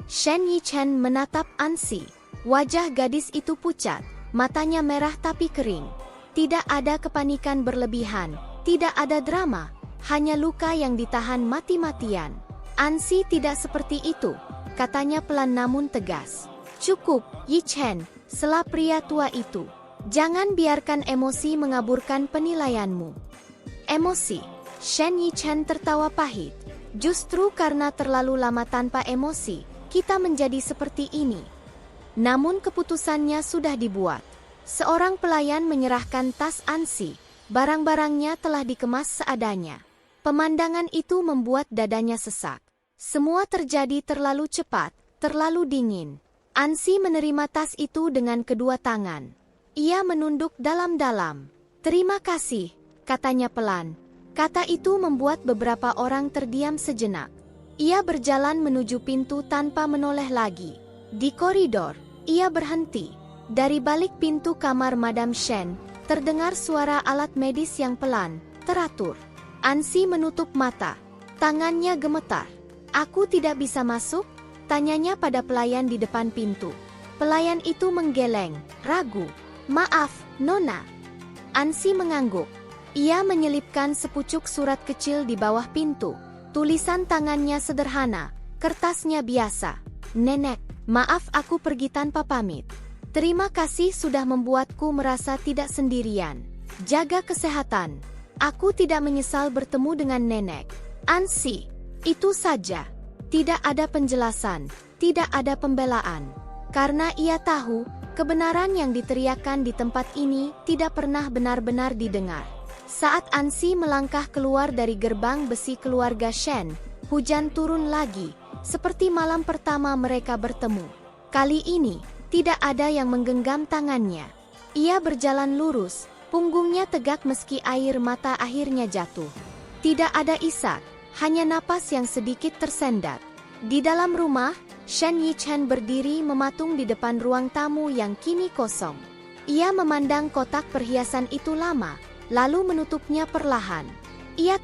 Shen Yichen menatap Ansi. Wajah gadis itu pucat, matanya merah tapi kering. Tidak ada kepanikan berlebihan, tidak ada drama, hanya luka yang ditahan mati-matian. Ansi tidak seperti itu, katanya pelan namun tegas. Cukup, Yichen, sela pria tua itu. Jangan biarkan emosi mengaburkan penilaianmu. Emosi. Shen Yichen tertawa pahit. Justru karena terlalu lama tanpa emosi, kita menjadi seperti ini. Namun keputusannya sudah dibuat. Seorang pelayan menyerahkan tas Ansi. Barang-barangnya telah dikemas seadanya. Pemandangan itu membuat dadanya sesak. Semua terjadi terlalu cepat, terlalu dingin. Ansi menerima tas itu dengan kedua tangan. Ia menunduk dalam-dalam. Terima kasih, katanya pelan. Kata itu membuat beberapa orang terdiam sejenak. Ia berjalan menuju pintu tanpa menoleh lagi. Di koridor, ia berhenti. Dari balik pintu kamar Madam Shen, terdengar suara alat medis yang pelan, teratur. Ansi menutup mata. Tangannya gemetar. Aku tidak bisa masuk? Tanyanya pada pelayan di depan pintu. Pelayan itu menggeleng, ragu. Maaf, Nona. Ansi mengangguk. Ia menyelipkan sepucuk surat kecil di bawah pintu. Tulisan tangannya sederhana, kertasnya biasa. Nenek, maaf aku pergi tanpa pamit. Terima kasih sudah membuatku merasa tidak sendirian. Jaga kesehatan. Aku tidak menyesal bertemu dengan nenek. Ansi, itu saja. Tidak ada penjelasan, tidak ada pembelaan. Karena ia tahu, kebenaran yang diteriakkan di tempat ini tidak pernah benar-benar didengar. Saat Ansi melangkah keluar dari gerbang besi keluarga Shen, hujan turun lagi, seperti malam pertama mereka bertemu. Kali ini, tidak ada yang menggenggam tangannya. Ia berjalan lurus, punggungnya tegak meski air mata akhirnya jatuh. Tidak ada isak, hanya napas yang sedikit tersendat. Di dalam rumah, Shen Yichen berdiri mematung di depan ruang tamu yang kini kosong. Ia memandang kotak perhiasan itu lama, lalu menutupnya perlahan. Ia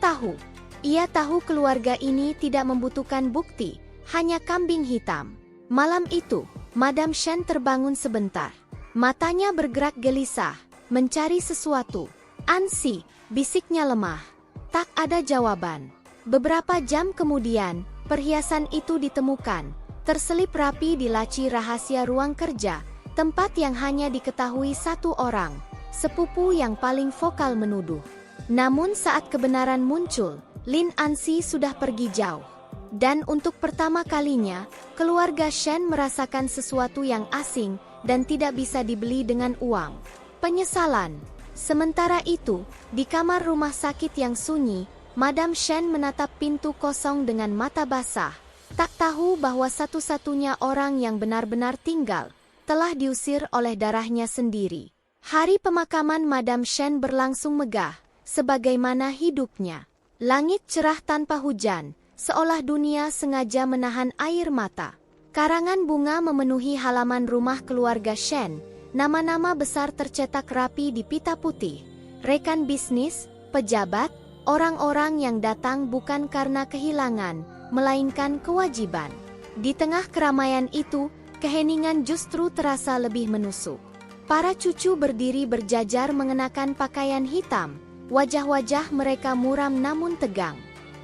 tahu keluarga ini tidak membutuhkan bukti, hanya kambing hitam. Malam itu, Madam Shen terbangun sebentar. Matanya bergerak gelisah, mencari sesuatu. Ansi, bisiknya lemah. Tak ada jawaban. Beberapa jam kemudian, perhiasan itu ditemukan, terselip rapi di laci rahasia ruang kerja, tempat yang hanya diketahui satu orang. Sepupu yang paling vokal menuduh. Namun saat kebenaran muncul, Lin Ansi sudah pergi jauh. Dan untuk pertama kalinya, keluarga Shen merasakan sesuatu yang asing dan tidak bisa dibeli dengan uang. Penyesalan. Sementara itu, di kamar rumah sakit yang sunyi, Madam Shen menatap pintu kosong dengan mata basah. Tak tahu bahwa satu-satunya orang yang benar-benar tinggal, telah diusir oleh darahnya sendiri. Hari pemakaman Madam Shen berlangsung megah, sebagaimana hidupnya. Langit cerah tanpa hujan, seolah dunia sengaja menahan air mata. Karangan bunga memenuhi halaman rumah keluarga Shen, nama-nama besar tercetak rapi di pita putih. Rekan bisnis, pejabat, orang-orang yang datang bukan karena kehilangan, melainkan kewajiban. Di tengah keramaian itu, keheningan justru terasa lebih menusuk. Para cucu berdiri berjajar mengenakan pakaian hitam, wajah-wajah mereka muram namun tegang.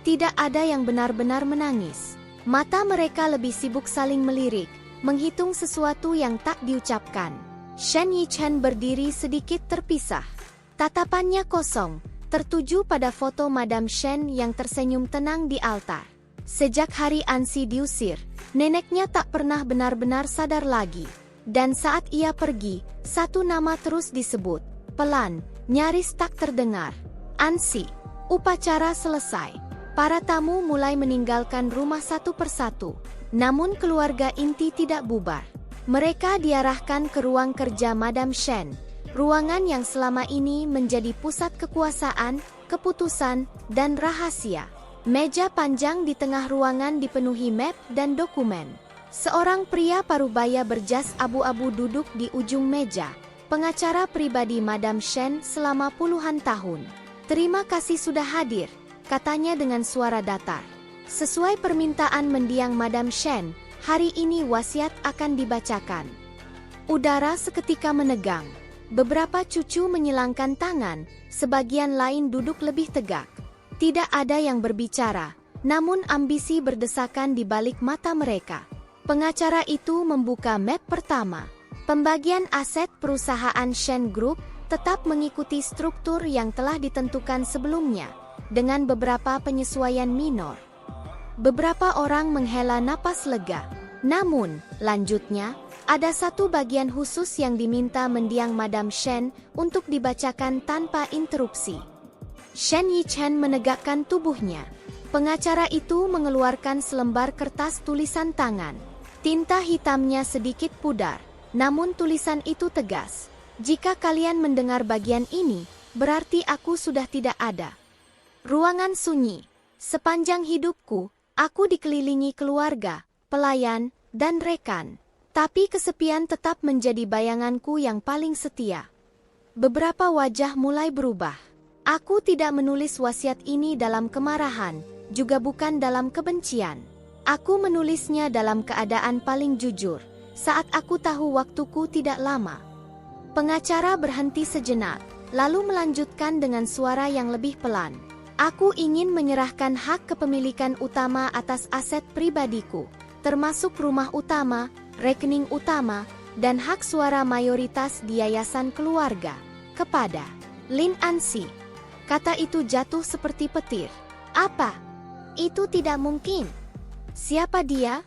Tidak ada yang benar-benar menangis. Mata mereka lebih sibuk saling melirik, menghitung sesuatu yang tak diucapkan. Shen Yichen berdiri sedikit terpisah. Tatapannya kosong, tertuju pada foto Madam Shen yang tersenyum tenang di altar. Sejak hari Ansi diusir, neneknya tak pernah benar-benar sadar lagi. Dan saat ia pergi, satu nama terus disebut, pelan, nyaris tak terdengar. Ansi. Upacara selesai. Para tamu mulai meninggalkan rumah satu persatu. Namun keluarga inti tidak bubar. Mereka diarahkan ke ruang kerja Madam Shen. Ruangan yang selama ini menjadi pusat kekuasaan, keputusan, dan rahasia. Meja panjang di tengah ruangan dipenuhi map dan dokumen. Seorang pria parubaya berjas abu-abu duduk di ujung meja, pengacara pribadi Madam Shen selama puluhan tahun. Terima kasih sudah hadir, katanya dengan suara datar. Sesuai permintaan mendiang Madam Shen, Hari ini wasiat akan dibacakan. Udara seketika menegang. Beberapa cucu menyilangkan tangan, sebagian lain duduk lebih tegak. Tidak ada yang berbicara, namun ambisi berdesakan di balik mata mereka. Pengacara itu membuka map pertama. Pembagian aset perusahaan Shen Group tetap mengikuti struktur yang telah ditentukan sebelumnya, dengan beberapa penyesuaian minor. Beberapa orang menghela napas lega. Namun, lanjutnya, ada satu bagian khusus yang diminta mendiang Madam Shen untuk dibacakan tanpa interupsi. Shen Yichen menegakkan tubuhnya. Pengacara itu mengeluarkan selembar kertas tulisan tangan. Tinta hitamnya sedikit pudar, namun tulisan itu tegas. Jika kalian mendengar bagian ini, berarti aku sudah tidak ada. Ruangan sunyi. Sepanjang hidupku, aku dikelilingi keluarga, pelayan, dan rekan. Tapi kesepian tetap menjadi bayanganku yang paling setia. Beberapa wajah mulai berubah. Aku tidak menulis wasiat ini dalam kemarahan, juga bukan dalam kebencian. Aku menulisnya dalam keadaan paling jujur, saat aku tahu waktuku tidak lama. Pengacara berhenti sejenak, lalu melanjutkan dengan suara yang lebih pelan. Aku ingin menyerahkan hak kepemilikan utama atas aset pribadiku, termasuk rumah utama, rekening utama, dan hak suara mayoritas di yayasan keluarga, kepada Lin Ansi. Kata itu jatuh seperti petir. Apa? Itu tidak mungkin. Siapa dia?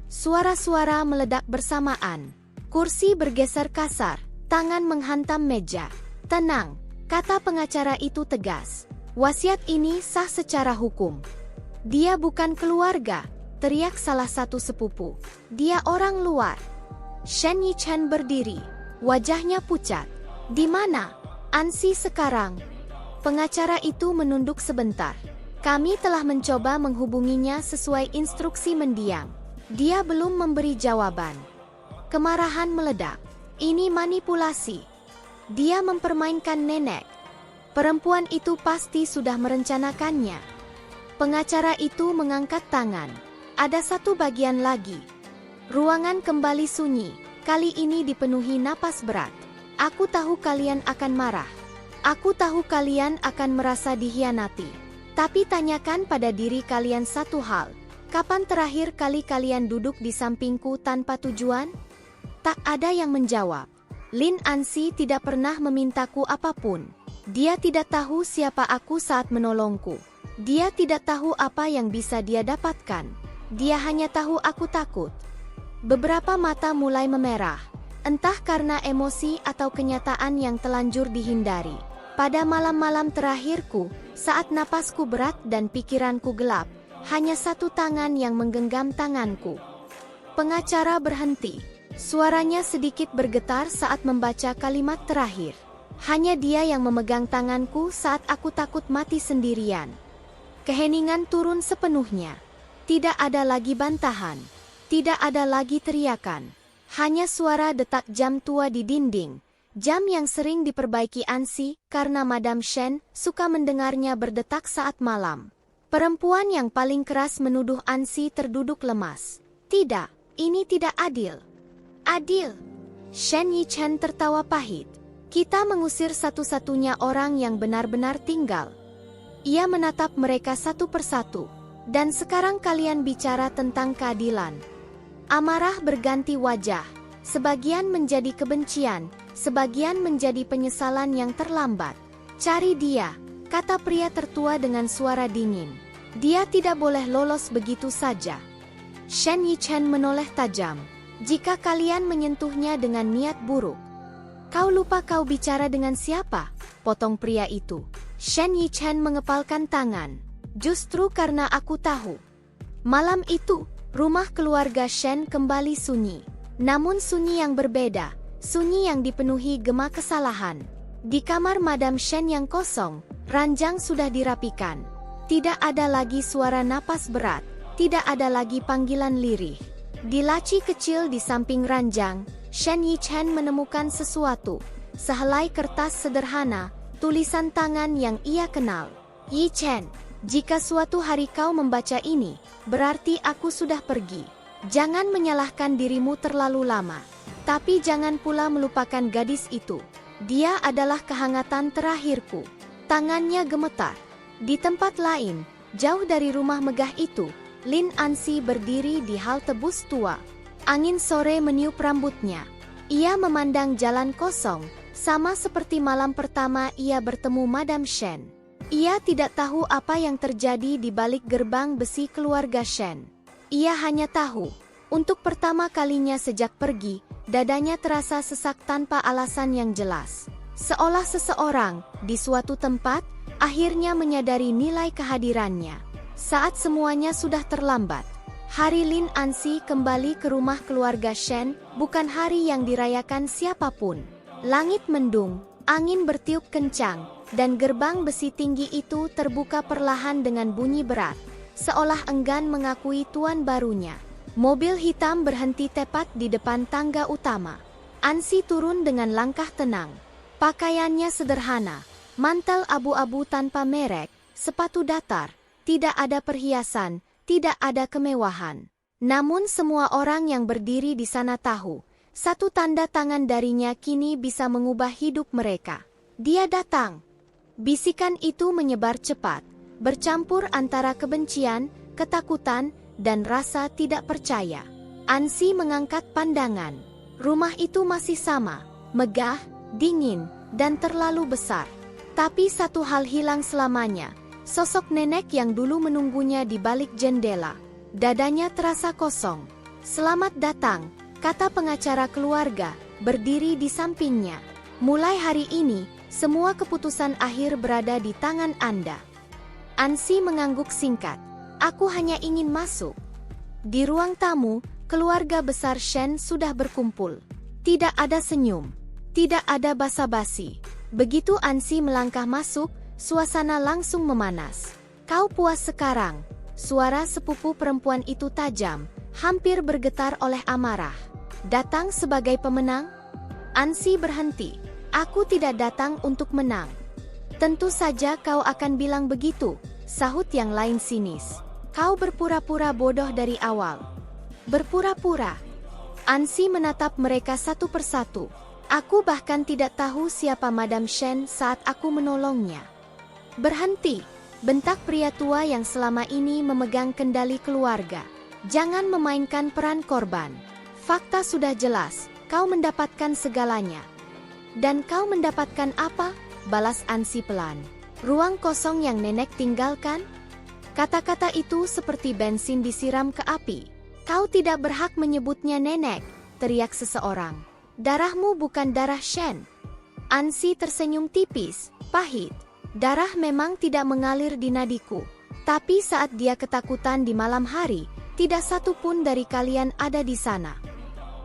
Suara-suara meledak bersamaan. Kursi bergeser kasar, tangan menghantam meja. Tenang, kata pengacara itu tegas. Wasiat ini sah secara hukum. Dia bukan keluarga, teriak salah satu sepupu. Dia orang luar. Shen Yichen berdiri, wajahnya pucat. Di mana Ansi sekarang? Pengacara itu menunduk sebentar. Kami telah mencoba menghubunginya sesuai instruksi mendiang. Dia belum memberi jawaban. Kemarahan meledak. Ini manipulasi. Dia mempermainkan nenek. Perempuan itu pasti sudah merencanakannya. Pengacara itu mengangkat tangan. Ada satu bagian lagi. Ruangan kembali sunyi. Kali ini dipenuhi napas berat. Aku tahu kalian akan marah. Aku tahu kalian akan merasa dihianati. Tapi tanyakan pada diri kalian satu hal. Kapan terakhir kali kalian duduk di sampingku tanpa tujuan? Tak ada yang menjawab. Lin Ansi tidak pernah memintaku apapun. Dia tidak tahu siapa aku saat menolongku. Dia tidak tahu apa yang bisa dia dapatkan. Dia hanya tahu aku takut. Beberapa mata mulai memerah. Entah karena emosi atau kenyataan yang telanjur dihindari. Pada malam-malam terakhirku, saat napasku berat dan pikiranku gelap, hanya satu tangan yang menggenggam tanganku. Pengacara berhenti. Suaranya sedikit bergetar saat membaca kalimat terakhir. Hanya dia yang memegang tanganku saat aku takut mati sendirian. Keheningan turun sepenuhnya. Tidak ada lagi bantahan. Tidak ada lagi teriakan. Hanya suara detak jam tua di dinding. Jam yang sering diperbaiki Ansi karena Madam Shen suka mendengarnya berdetak saat malam. Perempuan yang paling keras menuduh Ansi terduduk lemas. Tidak, ini tidak adil. Adil. Shen Yichen tertawa pahit. Kita mengusir satu-satunya orang yang benar-benar tinggal. Ia menatap mereka satu persatu. Dan sekarang kalian bicara tentang keadilan. Amarah berganti wajah. Sebagian menjadi kebencian, sebagian menjadi penyesalan yang terlambat. Cari dia, kata pria tertua dengan suara dingin. Dia tidak boleh lolos begitu saja. Shen Yichen menoleh tajam. Jika kalian menyentuhnya dengan niat buruk. Kau lupa kau bicara dengan siapa? Potong pria itu. Shen Yichen mengepalkan tangan. Justru karena aku tahu. Malam itu, rumah keluarga Shen kembali sunyi. Namun sunyi yang berbeda, sunyi yang dipenuhi gema kesalahan. Di kamar Madam Shen yang kosong, ranjang sudah dirapikan. Tidak ada lagi suara napas berat, tidak ada lagi panggilan lirih. Di laci kecil di samping ranjang, Shen Yichen menemukan sesuatu. Sehelai kertas sederhana, tulisan tangan yang ia kenal. Yichen, jika suatu hari kau membaca ini, berarti aku sudah pergi. Jangan menyalahkan dirimu terlalu lama. Tapi jangan pula melupakan gadis itu. Dia adalah kehangatan terakhirku. Tangannya gemetar. Di tempat lain, jauh dari rumah megah itu, Lin Ansi berdiri di halte bus tua. Angin sore meniup rambutnya. Ia memandang jalan kosong, sama seperti malam pertama ia bertemu Madame Shen. Ia tidak tahu apa yang terjadi di balik gerbang besi keluarga Shen. Ia hanya tahu, untuk pertama kalinya sejak pergi, dadanya terasa sesak tanpa alasan yang jelas. Seolah seseorang, di suatu tempat, akhirnya menyadari nilai kehadirannya. Saat semuanya sudah terlambat, hari Lin Ansi kembali ke rumah keluarga Shen bukan hari yang dirayakan siapapun. Langit mendung, angin bertiup kencang, dan gerbang besi tinggi itu terbuka perlahan dengan bunyi berat, seolah enggan mengakui tuan barunya. Mobil hitam berhenti tepat di depan tangga utama. Ansi turun dengan langkah tenang. Pakaiannya sederhana, mantel abu-abu tanpa merek, sepatu datar, tidak ada perhiasan, tidak ada kemewahan. Namun semua orang yang berdiri di sana tahu, satu tanda tangan darinya kini bisa mengubah hidup mereka. Dia datang. Bisikan itu menyebar cepat, bercampur antara kebencian, ketakutan, dan rasa tidak percaya. Ansi mengangkat pandangan. Rumah itu masih sama, megah, dingin, dan terlalu besar. Tapi satu hal hilang selamanya, sosok nenek yang dulu menunggunya di balik jendela. Dadanya terasa kosong. "Selamat datang," kata pengacara keluarga, berdiri di sampingnya. "Mulai hari ini, semua keputusan akhir berada di tangan Anda." Ansi mengangguk singkat. "Aku hanya ingin masuk." Di ruang tamu, keluarga besar Shen sudah berkumpul. Tidak ada senyum, tidak ada basa-basi. Begitu Ansi melangkah masuk, suasana langsung memanas. "Kau puas sekarang?" Suara sepupu perempuan itu tajam, hampir bergetar oleh amarah. "Datang sebagai pemenang?" Ansi berhenti. "Aku tidak datang untuk menang." "Tentu saja kau akan bilang begitu," sahut yang lain sinis. "Kau berpura-pura bodoh dari awal." "Berpura-pura?" Ansi menatap mereka satu persatu. "Aku bahkan tidak tahu siapa Madame Shen saat aku menolongnya." "Berhenti!" bentak pria tua yang selama ini memegang kendali keluarga. "Jangan memainkan peran korban. Fakta sudah jelas, kau mendapatkan segalanya." "Dan kau mendapatkan apa?" balas Ansi pelan. "Ruang kosong yang nenek tinggalkan?" Kata-kata itu seperti bensin disiram ke api. "Kau tidak berhak menyebutnya nenek," teriak seseorang. "Darahmu bukan darah Shen." Ansi tersenyum tipis, pahit. "Darah memang tidak mengalir di nadiku. Tapi saat dia ketakutan di malam hari, tidak satu pun dari kalian ada di sana."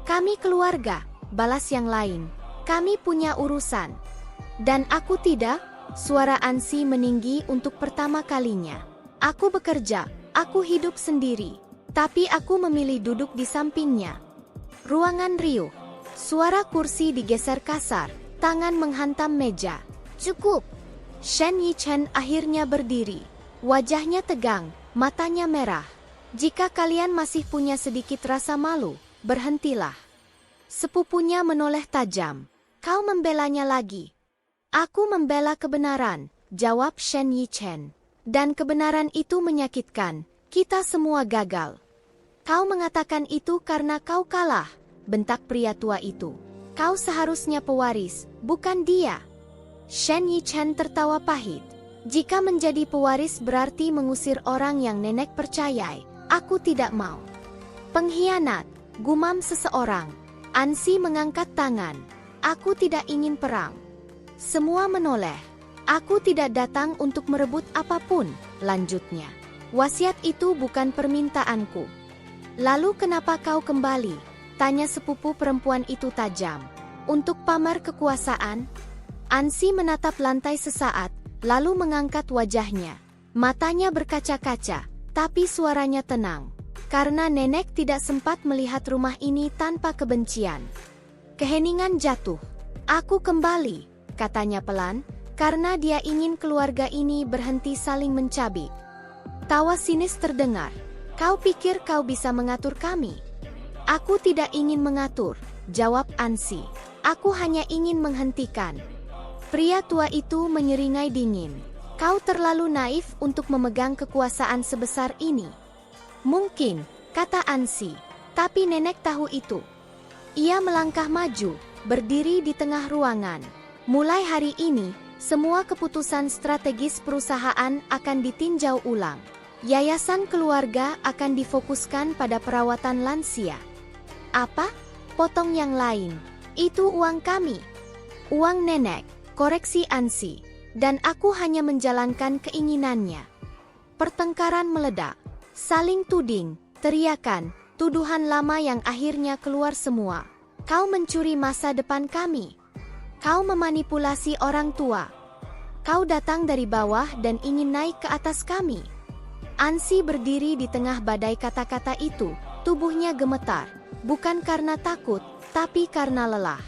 "Kami keluarga," balas yang lain. "Kami punya urusan." "Dan aku tidak?" Suara Ansi meninggi untuk pertama kalinya. "Aku bekerja, aku hidup sendiri. Tapi aku memilih duduk di sampingnya." Ruangan riuh. Suara kursi digeser kasar, tangan menghantam meja. "Cukup!" Shen Yichen akhirnya berdiri. Wajahnya tegang, matanya merah. "Jika kalian masih punya sedikit rasa malu, berhentilah." Sepupunya menoleh tajam. "Kau membelanya lagi." "Aku membela kebenaran," jawab Shen Yichen. "Dan kebenaran itu menyakitkan, kita semua gagal." "Kau mengatakan itu karena kau kalah," bentak pria tua itu. "Kau seharusnya pewaris, bukan dia." Shen Yichen tertawa pahit. "Jika menjadi pewaris berarti mengusir orang yang nenek percayai, aku tidak mau." "Pengkhianat," gumam seseorang. Ansi mengangkat tangan. "Aku tidak ingin perang." Semua menoleh. "Aku tidak datang untuk merebut apapun," lanjutnya. "Wasiat itu bukan permintaanku." "Lalu kenapa kau kembali?" tanya sepupu perempuan itu tajam. "Untuk pamer kekuasaan?" Ansi menatap lantai sesaat, lalu mengangkat wajahnya. Matanya berkaca-kaca, tapi suaranya tenang. "Karena nenek tidak sempat melihat rumah ini tanpa kebencian." Keheningan jatuh. "Aku kembali," katanya pelan, "karena dia ingin keluarga ini berhenti saling mencabik." Tawa sinis terdengar. Kau pikir kau bisa mengatur kami? Aku tidak ingin mengatur, jawab Ansi. Aku hanya ingin menghentikan. Pria tua itu menyeringai dingin. Kau terlalu naif untuk memegang kekuasaan sebesar ini. Mungkin, kata Ansi, tapi nenek tahu itu. Ia melangkah maju, berdiri di tengah ruangan. Mulai hari ini, semua keputusan strategis perusahaan akan ditinjau ulang. Yayasan keluarga akan difokuskan pada perawatan lansia. Apa? Potong yang lain. Itu uang kami. Uang nenek, koreksi Ansi. Dan aku hanya menjalankan keinginannya. Pertengkaran meledak. Saling tuding, teriakan, tuduhan lama yang akhirnya keluar semua. Kau mencuri masa depan kami. Kau memanipulasi orang tua. Kau datang dari bawah dan ingin naik ke atas kami. Ansi berdiri di tengah badai kata-kata itu, tubuhnya gemetar. Bukan karena takut, tapi karena lelah.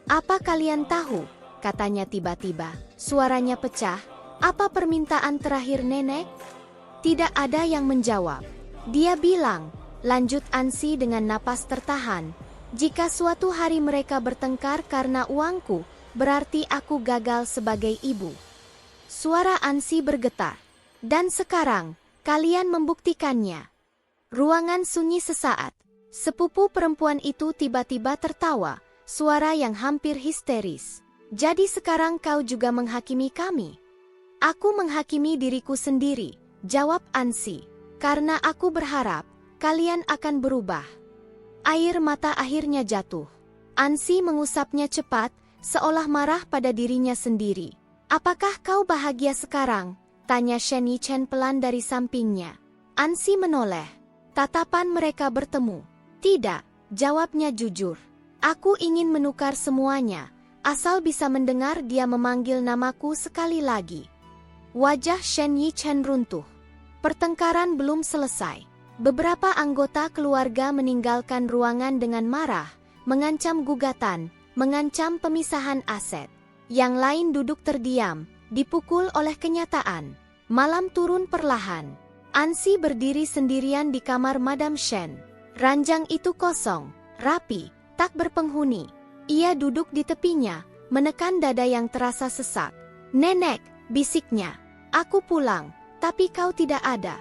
Apa kalian tahu? Katanya tiba-tiba. Suaranya pecah. Apa permintaan terakhir nenek? Tidak ada yang menjawab. Dia bilang, lanjut Ansi dengan napas tertahan. Jika suatu hari mereka bertengkar karena uangku, berarti aku gagal sebagai ibu. Suara Ansi bergetar. Dan sekarang, kalian membuktikannya. Ruangan sunyi sesaat. Sepupu perempuan itu tiba-tiba tertawa, suara yang hampir histeris. Jadi sekarang kau juga menghakimi kami? Aku menghakimi diriku sendiri, jawab Ansi. Karena aku berharap, kalian akan berubah. Air mata akhirnya jatuh. Ansi mengusapnya cepat, seolah marah pada dirinya sendiri. Apakah kau bahagia sekarang? Tanya Shen Yichen pelan dari sampingnya. Ansi menoleh. Tatapan mereka bertemu. Tidak, jawabnya jujur. Aku ingin menukar semuanya, asal bisa mendengar dia memanggil namaku sekali lagi. Wajah Shen Yichen runtuh. Pertengkaran belum selesai. Beberapa anggota keluarga meninggalkan ruangan dengan marah, mengancam gugatan, mengancam pemisahan aset. Yang lain duduk terdiam, dipukul oleh kenyataan. Malam turun perlahan. Ansi berdiri sendirian di kamar Madame Shen. Ranjang itu kosong, rapi, tak berpenghuni. Ia duduk di tepinya, menekan dada yang terasa sesak. Nenek, bisiknya. Aku pulang, tapi kau tidak ada.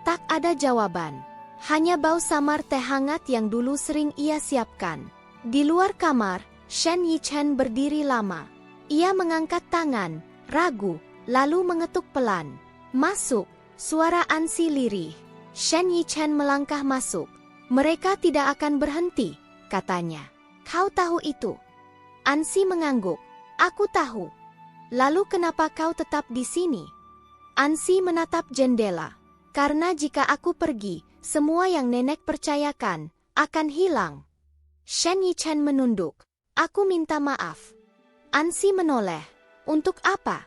Tak ada jawaban. Hanya bau samar teh hangat yang dulu sering ia siapkan. Di luar kamar, Shen Yichen berdiri lama. Ia mengangkat tangan, ragu, lalu mengetuk pelan. Masuk, suara Ansi lirih. Shen Yichen melangkah masuk. Mereka tidak akan berhenti, katanya. Kau tahu itu? Ansi mengangguk. Aku tahu. Lalu kenapa kau tetap di sini? Ansi menatap jendela. Karena jika aku pergi, semua yang nenek percayakan akan hilang. Shen Yichen menunduk. Aku minta maaf. Ansi menoleh. Untuk apa?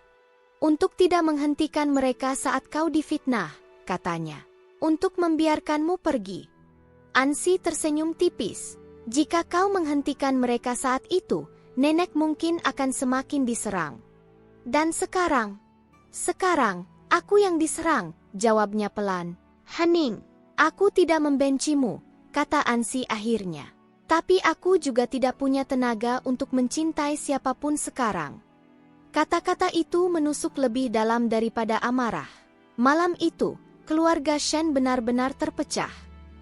Untuk tidak menghentikan mereka saat kau difitnah, katanya. Untuk membiarkanmu pergi. Ansi tersenyum tipis. Jika kau menghentikan mereka saat itu, nenek mungkin akan semakin diserang. Dan sekarang? Sekarang, aku yang diserang, jawabnya pelan. Hening, aku tidak membencimu, kata Ansi akhirnya. Tapi aku juga tidak punya tenaga untuk mencintai siapapun sekarang. Kata-kata itu menusuk lebih dalam daripada amarah. Malam itu, keluarga Shen benar-benar terpecah.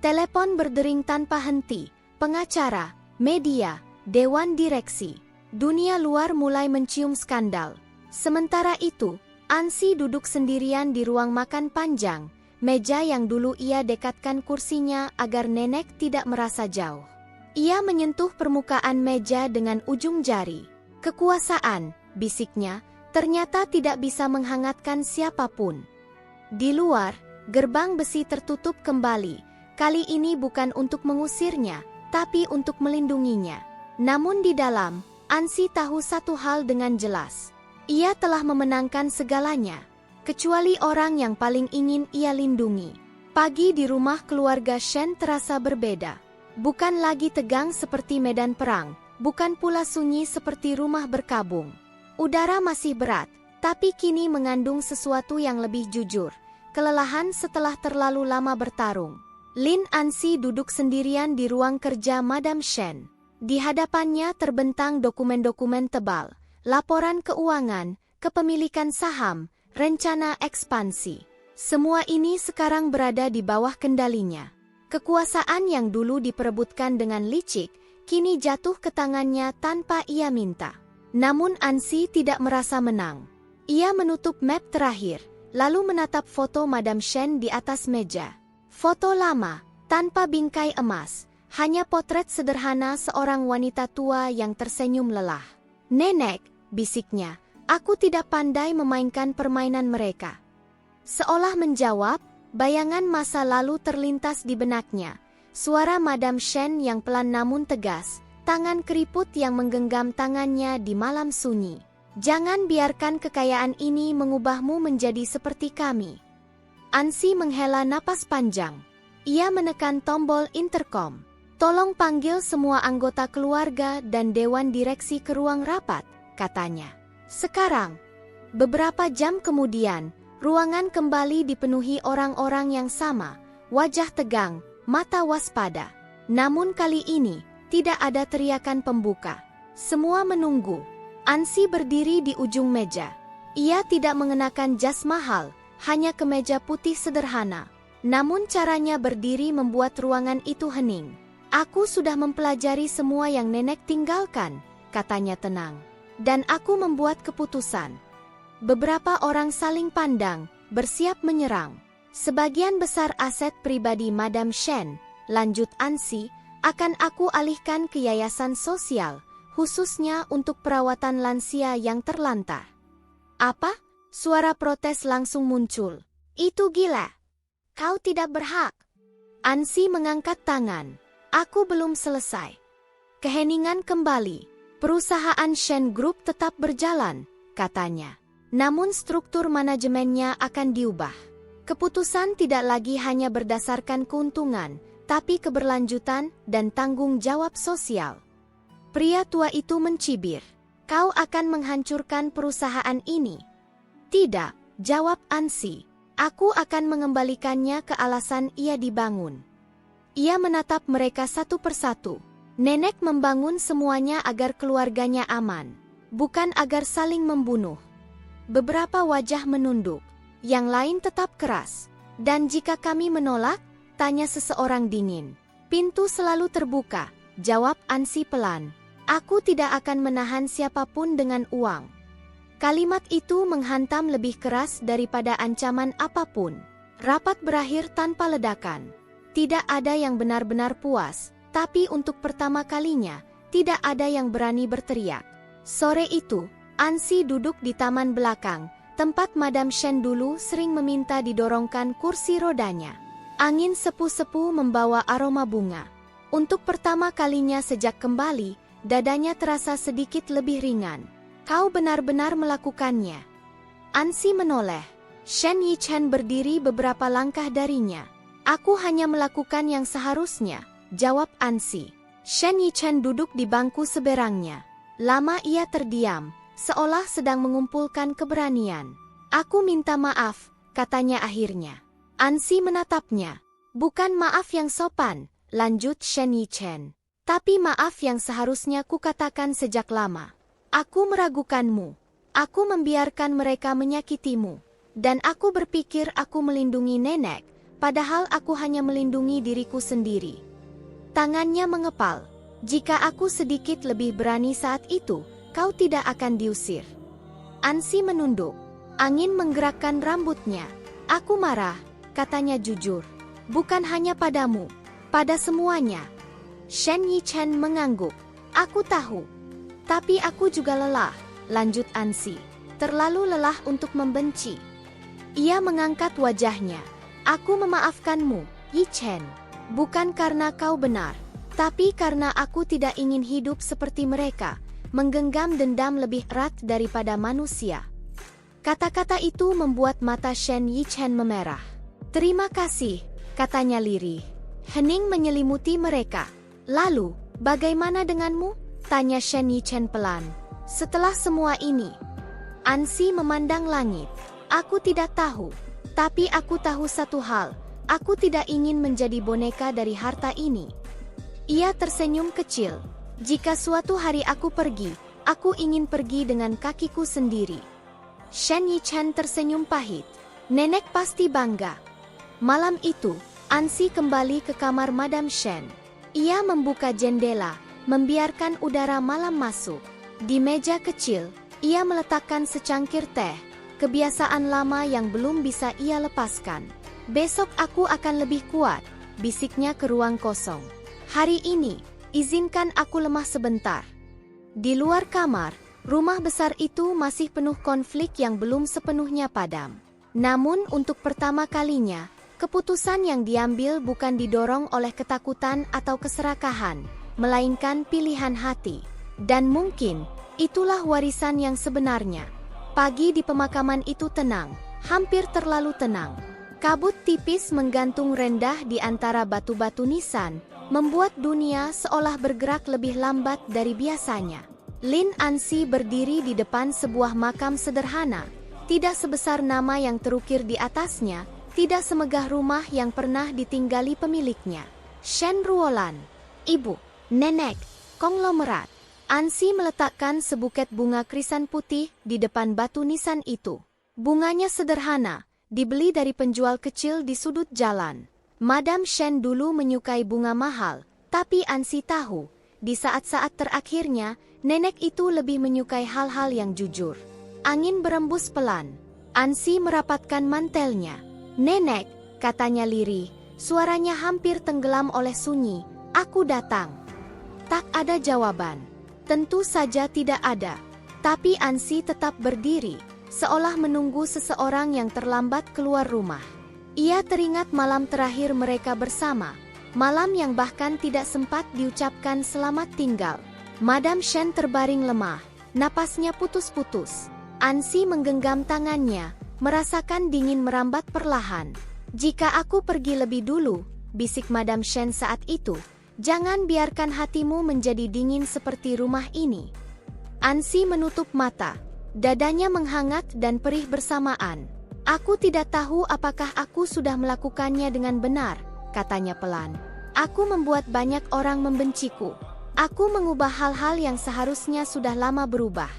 Telepon berdering tanpa henti, pengacara, media, dewan direksi. Dunia luar mulai mencium skandal. Sementara itu, Ansi duduk sendirian di ruang makan panjang, meja yang dulu ia dekatkan kursinya agar nenek tidak merasa jauh. Ia menyentuh permukaan meja dengan ujung jari. Kekuasaan, bisiknya, ternyata tidak bisa menghangatkan siapapun. Di luar, gerbang besi tertutup kembali. Kali ini bukan untuk mengusirnya, tapi untuk melindunginya. Namun di dalam, Ansi tahu satu hal dengan jelas. Ia telah memenangkan segalanya, kecuali orang yang paling ingin ia lindungi. Pagi di rumah keluarga Shen terasa berbeda. Bukan lagi tegang seperti medan perang, bukan pula sunyi seperti rumah berkabung. Udara masih berat, tapi kini mengandung sesuatu yang lebih jujur. kelelahan setelah terlalu lama bertarung. Lin Ansi duduk sendirian di ruang kerja Madam Shen. Di hadapannya terbentang dokumen-dokumen tebal, laporan keuangan, kepemilikan saham, rencana ekspansi. Semua ini sekarang berada di bawah kendalinya. Kekuasaan yang dulu diperebutkan dengan licik, kini jatuh ke tangannya tanpa ia minta. Namun Ansi tidak merasa menang. Ia menutup map terakhir, lalu menatap foto Madam Shen di atas meja. Foto lama, tanpa bingkai emas, hanya potret sederhana seorang wanita tua yang tersenyum lelah. "Nenek," bisiknya, "aku tidak pandai memainkan permainan mereka." Seolah menjawab, bayangan masa lalu terlintas di benaknya. Suara Madam Shen yang pelan namun tegas, tangan keriput yang menggenggam tangannya di malam sunyi. "Jangan biarkan kekayaan ini mengubahmu menjadi seperti kami." Ansi menghela napas panjang. Ia menekan tombol intercom. "Tolong panggil semua anggota keluarga dan dewan direksi ke ruang rapat," katanya. Sekarang, beberapa jam kemudian, ruangan kembali dipenuhi orang-orang yang sama, wajah tegang, mata waspada. Namun kali ini, tidak ada teriakan pembuka. Semua menunggu. Ansi berdiri di ujung meja. Ia tidak mengenakan jas mahal, hanya kemeja putih sederhana. Namun caranya berdiri membuat ruangan itu hening. "Aku sudah mempelajari semua yang nenek tinggalkan," katanya tenang. "Dan aku membuat keputusan." Beberapa orang saling pandang, bersiap menyerang. "Sebagian besar aset pribadi Madam Shen," lanjut Ansi, "akan aku alihkan ke yayasan sosial, khususnya untuk perawatan lansia yang terlantar." "Apa?" Suara protes langsung muncul. "Itu gila. Kau tidak berhak." Ansi mengangkat tangan. "Aku belum selesai." Keheningan kembali. "Perusahaan Shen Group tetap berjalan," katanya. "Namun struktur manajemennya akan diubah. Keputusan tidak lagi hanya berdasarkan keuntungan, tapi keberlanjutan dan tanggung jawab sosial." Pria tua itu mencibir. "Kau akan menghancurkan perusahaan ini." "Tidak," jawab Ansi. "Aku akan mengembalikannya ke alasan ia dibangun." Ia menatap mereka satu persatu. Nenek membangun semuanya agar keluarganya aman, bukan agar saling membunuh. Beberapa wajah menunduk, yang lain tetap keras. "Dan jika kami menolak?" tanya seseorang dingin. "Pintu selalu terbuka," jawab Ansi pelan. "Aku tidak akan menahan siapapun dengan uang." Kalimat itu menghantam lebih keras daripada ancaman apapun. Rapat berakhir tanpa ledakan. Tidak ada yang benar-benar puas, tapi untuk pertama kalinya, tidak ada yang berani berteriak. Sore itu, Ansi duduk di taman belakang, tempat Madam Shen dulu sering meminta didorongkan kursi rodanya. Angin sepu-sepu membawa aroma bunga. Untuk pertama kalinya sejak kembali, dadanya terasa sedikit lebih ringan. "Kau benar-benar melakukannya." Ansi menoleh. Shen Yichen berdiri beberapa langkah darinya. "Aku hanya melakukan yang seharusnya," jawab Ansi. Shen Yichen duduk di bangku seberangnya. Lama ia terdiam, seolah sedang mengumpulkan keberanian. "Aku minta maaf," katanya akhirnya. Ansi menatapnya. "Bukan maaf yang sopan," lanjut Shen Yichen. "Tapi maaf yang seharusnya kukatakan sejak lama. Aku meragukanmu. Aku membiarkan mereka menyakitimu. Dan aku berpikir aku melindungi nenek, padahal aku hanya melindungi diriku sendiri." Tangannya mengepal. "Jika aku sedikit lebih berani saat itu, kau tidak akan diusir." Ansi menunduk. Angin menggerakkan rambutnya. "Aku marah," katanya jujur. "Bukan hanya padamu, pada semuanya." Shen Yichen mengangguk. "Aku tahu. Tapi aku juga lelah," lanjut Ansi. "Terlalu lelah untuk membenci." Ia mengangkat wajahnya. "Aku memaafkanmu, Yichen. Bukan karena kau benar, tapi karena aku tidak ingin hidup seperti mereka, menggenggam dendam lebih erat daripada manusia." Kata-kata itu membuat mata Shen Yichen memerah. "Terima kasih," katanya lirih. Hening menyelimuti mereka. "Lalu, bagaimana denganmu?" tanya Shen Yichen pelan. "Setelah semua ini?" Ansi memandang langit. "Aku tidak tahu. Tapi aku tahu satu hal, aku tidak ingin menjadi boneka dari harta ini. Ia tersenyum kecil. Jika suatu hari aku pergi, aku ingin pergi dengan kakiku sendiri. Shen Yichen tersenyum pahit. Nenek pasti bangga. Malam itu, Ansi kembali ke kamar Madam Shen. Ia membuka jendela, membiarkan udara malam masuk. Di meja kecil, ia meletakkan secangkir teh, kebiasaan lama yang belum bisa ia lepaskan. Besok aku akan lebih kuat, bisiknya ke ruang kosong. Hari ini, izinkan aku lemah sebentar. Di luar kamar, rumah besar itu masih penuh konflik yang belum sepenuhnya padam. Namun untuk pertama kalinya, keputusan yang diambil bukan didorong oleh ketakutan atau keserakahan, melainkan pilihan hati. Dan mungkin, itulah warisan yang sebenarnya. Pagi di pemakaman itu tenang, hampir terlalu tenang. Kabut tipis menggantung rendah di antara batu-batu nisan, membuat dunia seolah bergerak lebih lambat dari biasanya. Lin Ansi berdiri di depan sebuah makam sederhana, tidak sebesar nama yang terukir di atasnya, tidak semegah rumah yang pernah ditinggali pemiliknya. Shen Ruolan, Ibu, Nenek, konglomerat. Ansi meletakkan sebuket bunga krisan putih di depan batu nisan itu. Bunganya sederhana, dibeli dari penjual kecil di sudut jalan. Madam Shen dulu menyukai bunga mahal, tapi Ansi tahu, di saat-saat terakhirnya, nenek itu lebih menyukai hal-hal yang jujur. Angin berembus pelan. Ansi merapatkan mantelnya. Nenek, katanya lirih, suaranya hampir tenggelam oleh sunyi. Aku datang. Tak ada jawaban. Tentu saja tidak ada. Tapi Ansi tetap berdiri, seolah menunggu seseorang yang terlambat keluar rumah. Ia teringat malam terakhir mereka bersama, malam yang bahkan tidak sempat diucapkan selamat tinggal. Madam Shen terbaring lemah, napasnya putus-putus. Ansi menggenggam tangannya, merasakan dingin merambat perlahan. Jika aku pergi lebih dulu, bisik Madam Shen saat itu, jangan biarkan hatimu menjadi dingin seperti rumah ini. Ansi menutup mata, dadanya menghangat dan perih bersamaan. Aku tidak tahu apakah aku sudah melakukannya dengan benar, katanya pelan. Aku membuat banyak orang membenciku. Aku mengubah hal-hal yang seharusnya sudah lama berubah.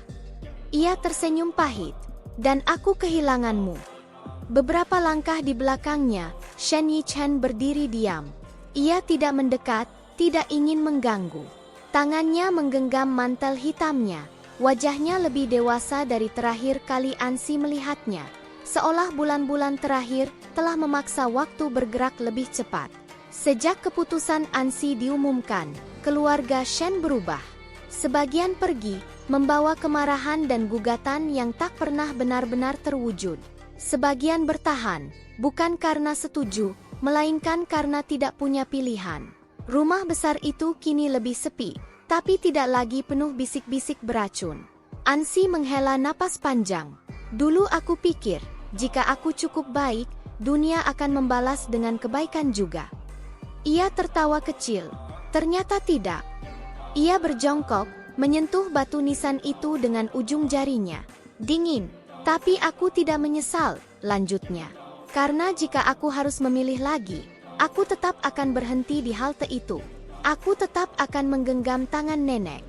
Ia tersenyum pahit, dan aku kehilanganmu. Beberapa langkah di belakangnya, Shen Yichen berdiri diam. Ia tidak mendekat, tidak ingin mengganggu. Tangannya menggenggam mantel hitamnya, wajahnya lebih dewasa dari terakhir kali Ansi melihatnya, seolah bulan-bulan terakhir telah memaksa waktu bergerak lebih cepat. Sejak keputusan Ansi diumumkan, keluarga Shen berubah. Sebagian pergi, membawa kemarahan dan gugatan yang tak pernah benar-benar terwujud. Sebagian bertahan, bukan karena setuju, melainkan karena tidak punya pilihan. Rumah besar itu kini lebih sepi, tapi tidak lagi penuh bisik-bisik beracun. Ansi menghela napas panjang. Dulu aku pikir, jika aku cukup baik, dunia akan membalas dengan kebaikan juga. Ia tertawa kecil. Ternyata tidak. Ia berjongkok, menyentuh batu nisan itu dengan ujung jarinya. Dingin, tapi aku tidak menyesal, lanjutnya. Karena jika aku harus memilih lagi, aku tetap akan berhenti di halte itu. Aku tetap akan menggenggam tangan nenek.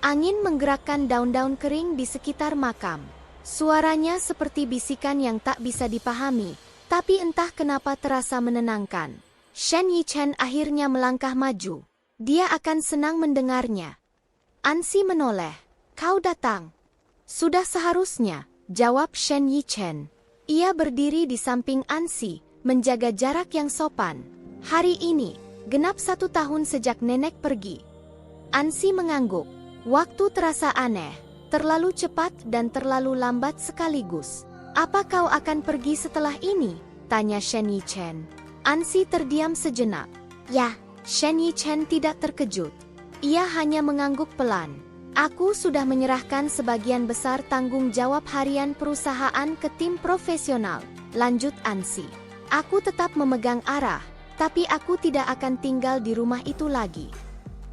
Angin menggerakkan daun-daun kering di sekitar makam. Suaranya seperti bisikan yang tak bisa dipahami, tapi entah kenapa terasa menenangkan. Shen Yichen akhirnya melangkah maju. Dia akan senang mendengarnya. Ansi menoleh. Kau datang. Sudah seharusnya, jawab Shen Yichen. Ia berdiri di samping Ansi, menjaga jarak yang sopan. Hari ini, genap 1 tahun sejak nenek pergi. Ansi mengangguk. Waktu terasa aneh, terlalu cepat dan terlalu lambat sekaligus. Apa kau akan pergi setelah ini? Tanya Shen Yichen. Ansi terdiam sejenak. Ya, Shen Yichen tidak terkejut. Ia hanya mengangguk pelan. Aku sudah menyerahkan sebagian besar tanggung jawab harian perusahaan ke tim profesional, lanjut Ansi. Aku tetap memegang arah, tapi aku tidak akan tinggal di rumah itu lagi.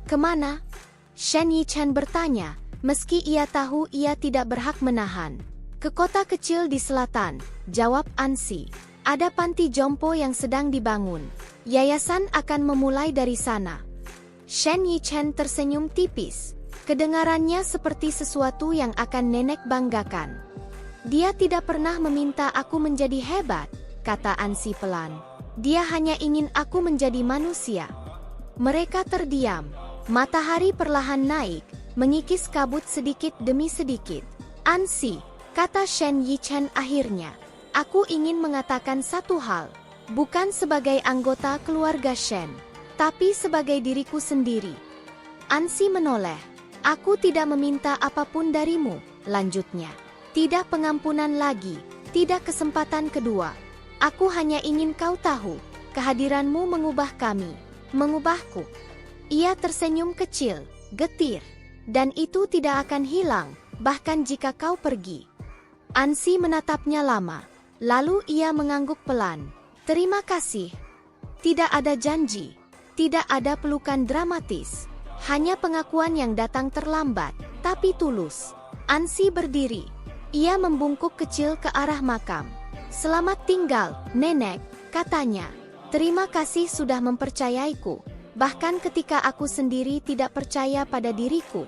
Kemana? Shen Yichen bertanya, meski ia tahu ia tidak berhak menahan. Ke kota kecil di selatan, jawab Ansi. Ada panti jompo yang sedang dibangun. Yayasan akan memulai dari sana. Shen Yichen tersenyum tipis. Kedengarannya seperti sesuatu yang akan nenek banggakan. Dia tidak pernah meminta aku menjadi hebat, kata Ansi pelan. Dia hanya ingin aku menjadi manusia. Mereka terdiam. Matahari perlahan naik, mengikis kabut sedikit demi sedikit. Ansi, kata Shen Yichen akhirnya. Aku ingin mengatakan satu hal. Bukan sebagai anggota keluarga Shen, tapi sebagai diriku sendiri. Ansi menoleh. Aku tidak meminta apapun darimu, lanjutnya. Tidak pengampunan lagi, tidak kesempatan kedua. Aku hanya ingin kau tahu, kehadiranmu mengubah kami, mengubahku. Ia tersenyum kecil, getir, dan itu tidak akan hilang, bahkan jika kau pergi. Ansi menatapnya lama, lalu ia mengangguk pelan. Terima kasih. Tidak ada janji, tidak ada pelukan dramatis, hanya pengakuan yang datang terlambat, tapi tulus. Ansi berdiri. Ia membungkuk kecil ke arah makam. Selamat tinggal, nenek, katanya. Terima kasih sudah mempercayaiku, bahkan ketika aku sendiri tidak percaya pada diriku.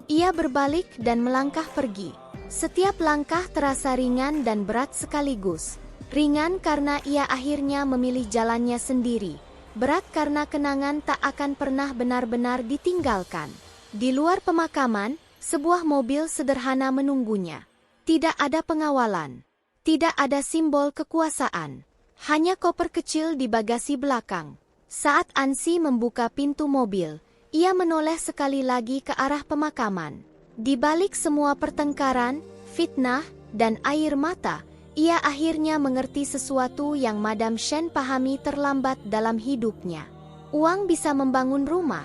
Ia berbalik dan melangkah pergi. Setiap langkah terasa ringan dan berat sekaligus. Ringan karena ia akhirnya memilih jalannya sendiri. Berat karena kenangan tak akan pernah benar-benar ditinggalkan. Di luar pemakaman, sebuah mobil sederhana menunggunya. Tidak ada pengawalan. Tidak ada simbol kekuasaan. Hanya koper kecil di bagasi belakang. Saat Ansi membuka pintu mobil, ia menoleh sekali lagi ke arah pemakaman. Di balik semua pertengkaran, fitnah, dan air mata, ia akhirnya mengerti sesuatu yang Madam Shen pahami terlambat dalam hidupnya. Uang bisa membangun rumah,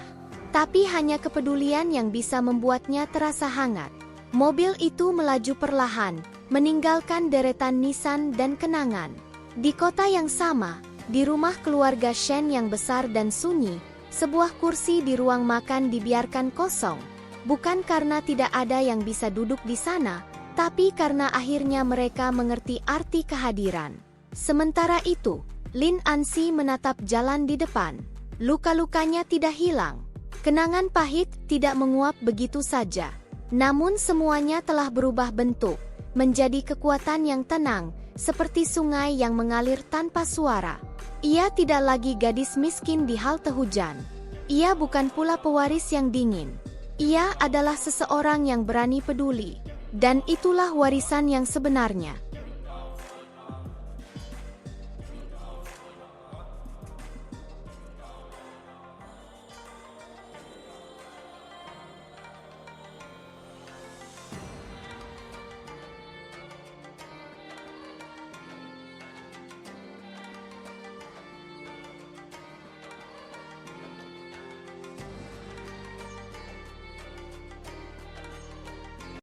tapi hanya kepedulian yang bisa membuatnya terasa hangat. Mobil itu melaju perlahan, meninggalkan deretan nisan dan kenangan. Di kota yang sama, di rumah keluarga Shen yang besar dan sunyi, sebuah kursi di ruang makan dibiarkan kosong. Bukan karena tidak ada yang bisa duduk di sana, tapi karena akhirnya mereka mengerti arti kehadiran. Sementara itu, Lin Ansi menatap jalan di depan. Luka-lukanya tidak hilang. Kenangan pahit tidak menguap begitu saja. Namun semuanya telah berubah bentuk, menjadi kekuatan yang tenang, seperti sungai yang mengalir tanpa suara. Ia tidak lagi gadis miskin di halte hujan. Ia bukan pula pewaris yang dingin. Ia adalah seseorang yang berani peduli. Dan itulah warisan yang sebenarnya.